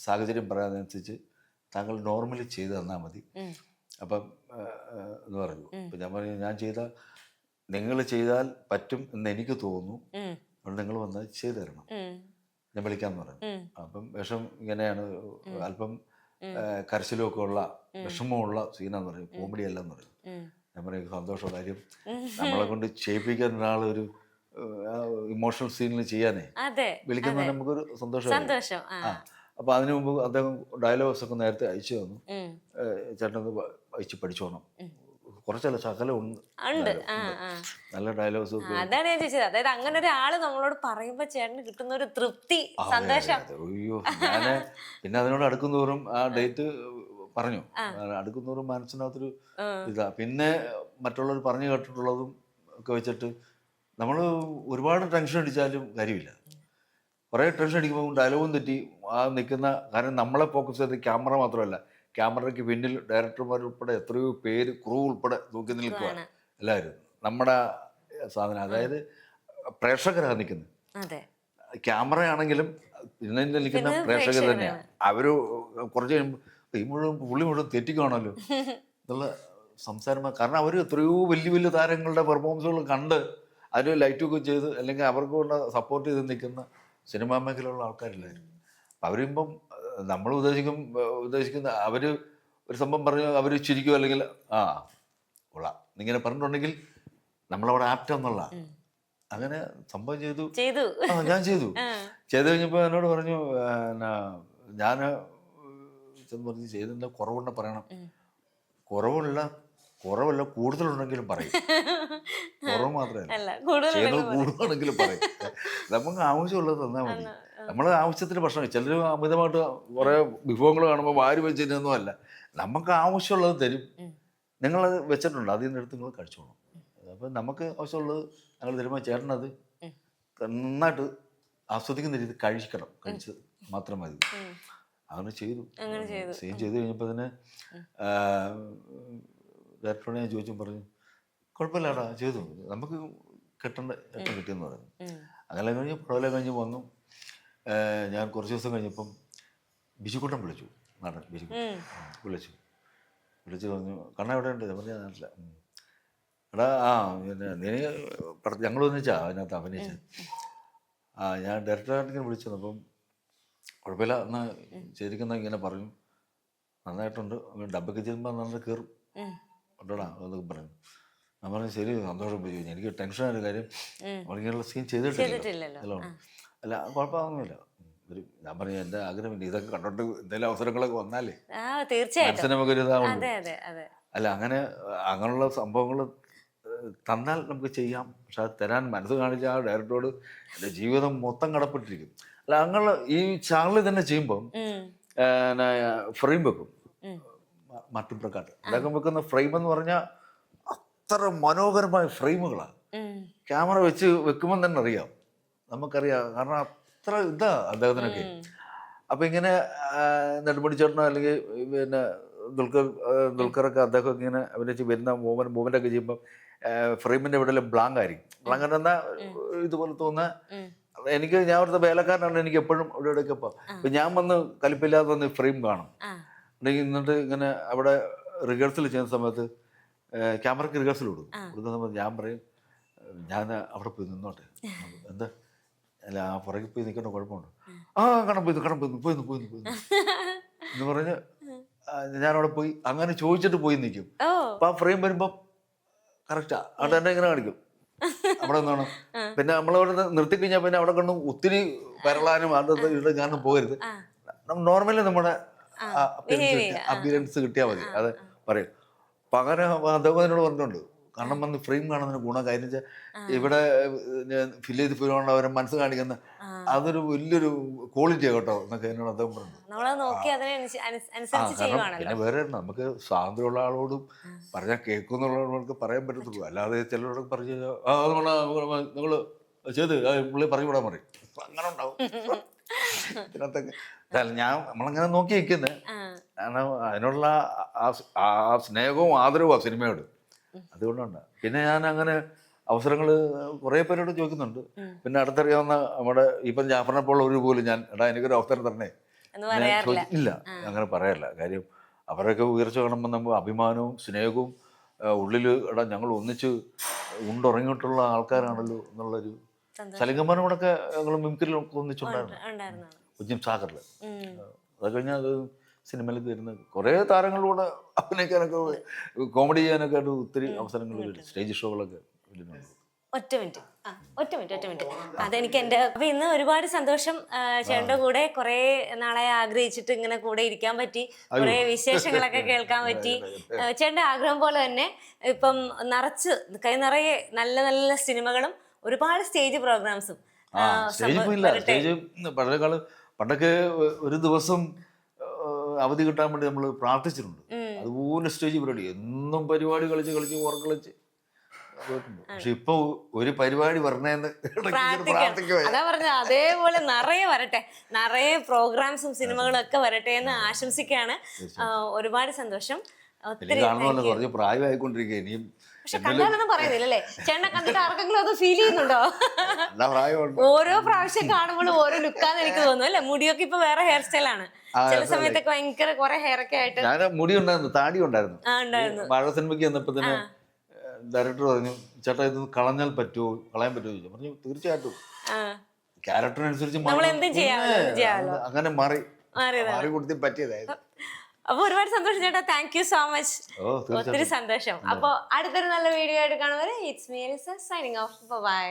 സാഹചര്യം പറയാനനുസരിച്ച് താങ്കൾ നോർമലി ചെയ്ത് തന്നാൽ മതി. അപ്പം എന്ന് പറഞ്ഞു. അപ്പം ഞാൻ പറഞ്ഞു, ഞാൻ നിങ്ങൾ ചെയ്താൽ പറ്റും എന്ന് എനിക്ക് തോന്നുന്നു, അതുകൊണ്ട് നിങ്ങൾ വന്ന് ചെയ്തു തരണം, ഞാൻ വിളിക്കാമെന്ന് പറഞ്ഞു. അപ്പം വിഷം ഇങ്ങനെയാണ്, അല്പം കരച്ചിലൊക്കെ ഉള്ള വിഷമമുള്ള സീനാന്ന് പറയും, കോമഡി അല്ല എന്ന് പറയും. ഞാൻ പറയും സന്തോഷമുള്ള കാര്യം, നമ്മളെ കൊണ്ട് ചെയ്യിപ്പിക്കാൻ ഒരാളൊരു ഇമോഷണൽ സീനിൽ ചെയ്യാനേ വിളിക്കുന്ന നമുക്കൊരു സന്തോഷം. അപ്പൊ അതിനു മുമ്പ് അദ്ദേഹം ഡയലോഗ്സ് ഒക്കെ നേരത്തെ അയച്ചു തന്നു, ചേട്ടനത് അയച്ച് പഠിച്ചോണം, കുറച്ചല്ല ശകലം ഉണ്ട് നല്ല ഡയലോഗ്സ്. അതാണ് ഞാൻ ചോദിച്ചത്, അതായത് അങ്ങനെ ഒരാള് നമ്മളോട് പറയുമ്പോ ചേട്ടന് കിട്ടുന്ന ഒരു തൃപ്തി, സന്തോഷം. അയ്യോ, ഞാന് പിന്നെ അതിനോട് അടുക്കുന്നതോറും ആ ഡേറ്റ് പറഞ്ഞു, അടുക്കുന്നതോറും മനസ്സിനകത്തൊരു ഇതാ. പിന്നെ മറ്റുള്ളവർ പറഞ്ഞു കേട്ടിട്ടുള്ളതും ഒക്കെ വെച്ചിട്ട് നമ്മൾ ഒരുപാട് ടെൻഷൻ അടിച്ചാലും കാര്യമില്ല. കുറേ ടെൻഷൻ അടിക്കുമ്പോൾ ഡയലോഗും തെറ്റി ആ നിൽക്കുന്ന, കാരണം നമ്മളെ ഫോക്കസ് ചെയ്ത് ക്യാമറ മാത്രമല്ല, ക്യാമറയ്ക്ക് പിന്നിൽ ഡയറക്ടർമാർ ഉൾപ്പെടെ എത്രയോ പേര്, ക്രൂ ഉൾപ്പെടെ നോക്കി നിൽക്കുക എല്ലാവരും നമ്മുടെ സാധനം. അതായത് പ്രേക്ഷകരാണ് നിൽക്കുന്നത്, ക്യാമറ ആണെങ്കിലും ഇന്ന് നിൽക്കുന്ന പ്രേക്ഷകർ തന്നെയാണ്. അവർ കുറച്ച് കഴിയുമ്പോൾ പുള്ളി മുഴുവൻ തെറ്റിക്കാണല്ലോ എന്നുള്ള സംസാരം. കാരണം അവർ എത്രയോ വലിയ വലിയ താരങ്ങളുടെ പെർഫോമൻസുകൾ കണ്ട് അതിന് ലൈറ്റൊക്കെ ചെയ്ത് അല്ലെങ്കിൽ അവർക്ക് കൊണ്ട് സപ്പോർട്ട് ചെയ്ത് നിൽക്കുന്ന സിനിമാ മേഖലയിലുള്ള ആൾക്കാരില്ലായിരുന്നു. അവരിപ്പം നമ്മൾ ഉദ്ദേശിക്കുന്ന അവർ ഒരു സംഭവം പറഞ്ഞു അവർ ചിരിക്കും, അല്ലെങ്കിൽ കൊള്ളാം ഇങ്ങനെ പറഞ്ഞിട്ടുണ്ടെങ്കിൽ നമ്മളവിടെ ആപ്റ്റ് എന്നുള്ള അങ്ങനെ സംഭവം ചെയ്തു. ഞാൻ ചെയ്തു കഴിഞ്ഞപ്പോൾ എന്നോട് പറഞ്ഞു, ഞാൻ പറഞ്ഞു ചെയ്തതിൻ്റെ കുറവുണ്ട് പറയണം. കുറവല്ല കൂടുതലുണ്ടെങ്കിലും പറയും, കുറവ് മാത്രമല്ല ചെയ്തത് കൂടുതലാണെങ്കിലും പറയും. നമുക്ക് ആവശ്യമുള്ളത് തന്നാൽ മതി. നമ്മൾ ആവശ്യത്തിന് ഭക്ഷണം, ചിലർ അമിതമായിട്ട് കുറേ വിഭവങ്ങൾ കാണുമ്പോൾ വാരി വെച്ചിരുന്നൊന്നും അല്ല, നമുക്ക് ആവശ്യമുള്ളത് തരും. നിങ്ങളത് വെച്ചിട്ടുണ്ട്, അതിൽ നിന്ന് എടുത്ത് നിങ്ങൾ കഴിച്ചോളൂ. അപ്പം നമുക്ക് ആവശ്യമുള്ളത് ഞങ്ങൾ തരുമ്പോൾ ചേട്ടനത് നന്നായിട്ട് ആസ്വദിക്കുന്ന രീതി കഴിച്ച് മാത്രം മതി. അങ്ങനെ ചെയ്തു. സെയിം ചെയ്ത് കഴിഞ്ഞപ്പോൾ തന്നെ ഡയറക്ടറോട് ഞാൻ ചോദിച്ചും പറഞ്ഞു, കുഴപ്പമില്ലാടാ ചെയ്തു, നമുക്ക് കിട്ടേണ്ട ഏറ്റവും കിട്ടിയെന്ന് പറഞ്ഞു. അങ്ങനെ കഴിഞ്ഞ് പടവെല്ലാം കഴിഞ്ഞ് വന്നു. ഞാൻ കുറച്ച് ദിവസം കഴിഞ്ഞപ്പം ബിജുക്കുട്ടൻ വിളിച്ചു, നടൻ ബിജുക്കുട്ടൻ വിളിച്ചു പറഞ്ഞു, കണ്ണ എവിടെ ഉണ്ട്? ഞാൻ പറഞ്ഞ നാട്ടില്ല. എടാ പിന്നെ നീ ഞങ്ങൾ ഒന്നിച്ചാ അതിനകത്ത് അഭിനയിച്ചത്. ഞാൻ ഡയറക്ടറായിട്ടിങ്ങനെ വിളിച്ചു. അപ്പം കുഴപ്പമില്ല എന്നാൽ ചെയ്തിരിക്കുന്ന ഇങ്ങനെ പറഞ്ഞു, നന്നായിട്ടുണ്ട്, ഡബൊക്കെ ചെയ്യുമ്പോൾ നന്നായിട്ട് കയറും ഉണ്ടോടാ എന്നൊക്കെ പറഞ്ഞു. ഞാൻ പറഞ്ഞു ശരി, സന്തോഷം പോയി. എനിക്ക് ടെൻഷനായൊരു കാര്യം, നമ്മളിങ്ങനെയുള്ള സീൻ ചെയ്തിട്ടില്ലല്ലോ. അല്ല കുഴപ്പമൊന്നുമില്ല. ഞാൻ പറഞ്ഞു എൻ്റെ ആഗ്രഹമില്ല, ഇതൊക്കെ കണ്ടോണ്ട് എന്തെങ്കിലും അവസരങ്ങളൊക്കെ വന്നാലേ മനസ്സിന് നമുക്കൊരു ഇതാവുള്ളൂ. അല്ല അങ്ങനെയുള്ള സംഭവങ്ങൾ തന്നാൽ നമുക്ക് ചെയ്യാം. പക്ഷെ അത് തരാൻ മനസ്സ് കാണിച്ച ആ ഡയറക്ടറോട് എൻ്റെ ജീവിതം മൊത്തം കടപ്പെട്ടിരിക്കും. അല്ല അങ്ങനെ ഈ ചാനലിൽ തന്നെ ചെയ്യുമ്പം ഫ്രെയിം വെക്കും, മറ്റും പ്രകാട്ട് അദ്ദേഹം വെക്കുന്ന ഫ്രെയിം എന്ന് പറഞ്ഞാൽ അത്ര മനോഹരമായ ഫ്രെയിമുകളാണ്. ക്യാമറ വെക്കുമ്പോൾ തന്നെ അറിയാം, നമുക്കറിയാം, കാരണം അത്ര ഇതാ അദ്ദേഹത്തിനൊക്കെ. അപ്പം ഇങ്ങനെ നെടുമുടി ചേട്ടനോ അല്ലെങ്കിൽ പിന്നെ ദുൽഖറൊക്കെ അദ്ദേഹം ഇങ്ങനെ അഭിനയിച്ച് വരുന്ന മൂവ്മെൻ്റ് ഒക്കെ ചെയ്യുമ്പോൾ ഫ്രെയിമിൻ്റെ ഇവിടെ ബ്ലാങ്ക് ആയിരിക്കും. ബ്ലാങ്ക് എന്നാൽ ഇതുപോലെ തോന്നുന്ന എനിക്ക് ഞാൻ അവിടുത്തെ വേലക്കാരനാണ്. എനിക്ക് എപ്പോഴും ഇവിടെ ഇടയ്ക്കപ്പോൾ ഇപ്പം ഞാൻ വന്ന് കലിപ്പില്ലാതെ വന്ന് ഫ്രെയിം കാണും. എന്നിട്ട് ഇങ്ങനെ അവിടെ റിഹേഴ്സൽ ചെയ്യുന്ന സമയത്ത് ക്യാമറയ്ക്ക് റിഹേഴ്സൽ കൊടുക്കുന്ന സമയത്ത് ഞാൻ പറയും ഞാൻ അവിടെ പോയി നിന്നോട്ടെ. എന്താ അല്ല ആ പുറകിൽ പോയി നിൽക്കേണ്ട കുഴപ്പമുണ്ട്. കാണാൻ പോയി എന്ന് പറഞ്ഞ് ഞാനവിടെ പോയി അങ്ങനെ ചോദിച്ചിട്ട് പോയി നിൽക്കും. അപ്പം ആ ഫ്രെയിം വരുമ്പം കറക്റ്റാ അവിടെ തന്നെ ഇങ്ങനെ കാണിക്കും അവിടെ നിന്നാണ്. പിന്നെ നമ്മളവിടെ നിർത്തിക്കഴിഞ്ഞാൽ പിന്നെ അവിടെ കൊണ്ട് ഒത്തിരി പരളാനും അത് ഇവിടെ ഞാനും പോകരുത്. നോർമലി നമ്മുടെ അപ്പിയറൻസ് കിട്ടിയാൽ മതി അത് പറയും. അപ്പം അങ്ങനെ അദ്ദേഹം എന്നോട് പറഞ്ഞിട്ടുണ്ട് കാരണം വന്ന് ഫ്രെയിം കാണുന്നതിന് ഗുണം. കാര്യം വെച്ചാൽ ഇവിടെ ഫില്ല് ചെയ്ത് പോയിക്കൊണ്ട് അവരെ മനസ്സ് കാണിക്കുന്ന അതൊരു വലിയൊരു ക്വാളിറ്റിയാണ് കേട്ടോ എന്നൊക്കെ എന്നോട് അദ്ദേഹം പറഞ്ഞു. പിന്നെ വേറെ നമുക്ക് സ്വാതന്ത്ര്യമുള്ള ആളോടും പറഞ്ഞാൽ കേൾക്കുന്നുള്ളവർക്ക് പറയാൻ പറ്റത്തുള്ളൂ. അല്ലാതെ ചിലരോടൊക്കെ പറഞ്ഞു നിങ്ങൾ ചെയ്ത് പുള്ളി പറഞ്ഞു വിടാൻ പറയും. അങ്ങനെ ഉണ്ടാവും ഇതിനകത്തൊക്കെ. ഞാൻ നമ്മളങ്ങനെ നോക്കി നിൽക്കുന്നത് കാരണം അതിനുള്ള ആ സ്നേഹവും ആദരവും ആ സിനിമയോട് അതുകൊണ്ടാണ്. പിന്നെ ഞാൻ അങ്ങനെ അവസരങ്ങൾ കുറേ പേരോട് ചോദിക്കുന്നുണ്ട്. പിന്നെ അടുത്തറിയാവുന്ന നമ്മുടെ ഇപ്പം ജാഫറിനെ പോലുള്ള ഒരു പോലും ഞാൻ എനിക്കൊരു അവസരം തരണേ ഇല്ല അങ്ങനെ പറയാറില്ല. കാര്യം അവരൊക്കെ ഉയർച്ച കാണുമ്പോൾ നമ്മൾ അഭിമാനവും സ്നേഹവും ഉള്ളിൽ ഞങ്ങൾ ഒന്നിച്ച് ഉണ്ടുറങ്ങിയിട്ടുള്ള ആൾക്കാരാണല്ലോ എന്നുള്ളൊരു സലിംഗമ്മനോടൊക്കെ ഞങ്ങൾ മിമിക്രിയിലൊക്കെ ഒന്നിച്ചുണ്ടായിരുന്നു കുഞ്ഞും സാഗറിൽ. അത് കഴിഞ്ഞാൽ അത് സിനിമയിലേക്ക് വരുന്നത് കുറേ താരങ്ങളിലൂടെ അഭിനയിക്കാനൊക്കെ കോമഡി ചെയ്യാനൊക്കെ ആയിട്ട് ഒത്തിരി അവസരങ്ങൾ വരും. സ്റ്റേജ് ഷോകളൊക്കെ വരുന്നുണ്ട്. ഒറ്റ മിനിറ്റ് അതെനിക്ക് എൻ്റെ അപ്പൊ ഇന്ന് ഒരുപാട് സന്തോഷം. ചേട്ടൻ്റെ കൂടെ കുറെ നാളെ ആഗ്രഹിച്ചിട്ട് ഇങ്ങനെ കൂടെ ഇരിക്കാൻ പറ്റി. കുറെ വിശേഷങ്ങളൊക്കെ കേൾക്കാൻ പറ്റി. ചേട്ടൻ്റെ ആഗ്രഹം പോലെ തന്നെ ഇപ്പം നിറച്ച് കൈ നിറയെ നല്ല നല്ല സിനിമകളും ഒരുപാട് സ്റ്റേജ് പ്രോഗ്രാംസും. പണ്ടൊക്കെ ഒരു ദിവസം അവധി കിട്ടാൻ വേണ്ടി നമ്മൾ പ്രാർത്ഥിച്ചിട്ടുണ്ട്. അതുപോലെ സ്റ്റേജ് പരിപാടി എന്നും പരിപാടി കളിച്ച് ഓർക്കം കളിച്ച് പോയിട്ടുണ്ട്. പക്ഷെ ഇപ്പൊ ഒരു പരിപാടി വരണേന്ന് അതാ പറഞ്ഞത് അതേപോലെ നിറയെ വരട്ടെ, നിറയെ പ്രോഗ്രാംസും സിനിമകളും ഒക്കെ വരട്ടെ എന്ന് ആശംസിക്കുകയാണ്. ഒരുപാട് സന്തോഷം. കാണുന്നല്ലോ കുറച്ച് പ്രായമായിക്കൊണ്ടിരിക്കുക ഇനിയും. പക്ഷെ കണ്ടാലൊന്നും പറയുന്നില്ലല്ലേ ചേട്ടനെ കണ്ടിട്ട് ആർക്കെങ്കിലും അത് ഫീൽ ചെയ്യുന്നുണ്ടോ? ഓരോ പ്രാവശ്യം കാണുമ്പോഴും ഓരോ ലുക്കാന്ന് എനിക്ക് തോന്നുന്നു അല്ലെ? മുടിയൊക്കെ ഇപ്പൊ വേറെ ഹെയർ സ്റ്റൈലാണ്. ചില സമയത്തൊക്കെ ഭയങ്കര കുറെ ഹെയർ ഒക്കെ ആയിട്ട്. ഞാൻ മുടി ഉണ്ടായിരുന്നു, താടി ഉണ്ടായിരുന്നു. വാഴ സിനിമയ്ക്ക് വന്നപ്പോ തന്നെ ഡയറക്ടർ പറഞ്ഞു ചേട്ടാ ഇത് കളഞ്ഞാൽ പറ്റുമോ, കളയാൻ പറ്റുമോ ചോദിച്ചു. പറഞ്ഞു തീർച്ചയായിട്ടും ക്യാരക്ടറിനനുസരിച്ച് അങ്ങനെ മാറി കൊടുത്തി പറ്റിയതായിരുന്നു. അപ്പൊ ഒരുപാട് സന്തോഷം ചേട്ടാ. Thank you so much. ഒത്തിരി സന്തോഷം. അപ്പൊ അടുത്തൊരു നല്ല വീഡിയോ ആയിട്ട് കാണുവരെ it's me Eliza signing off. By.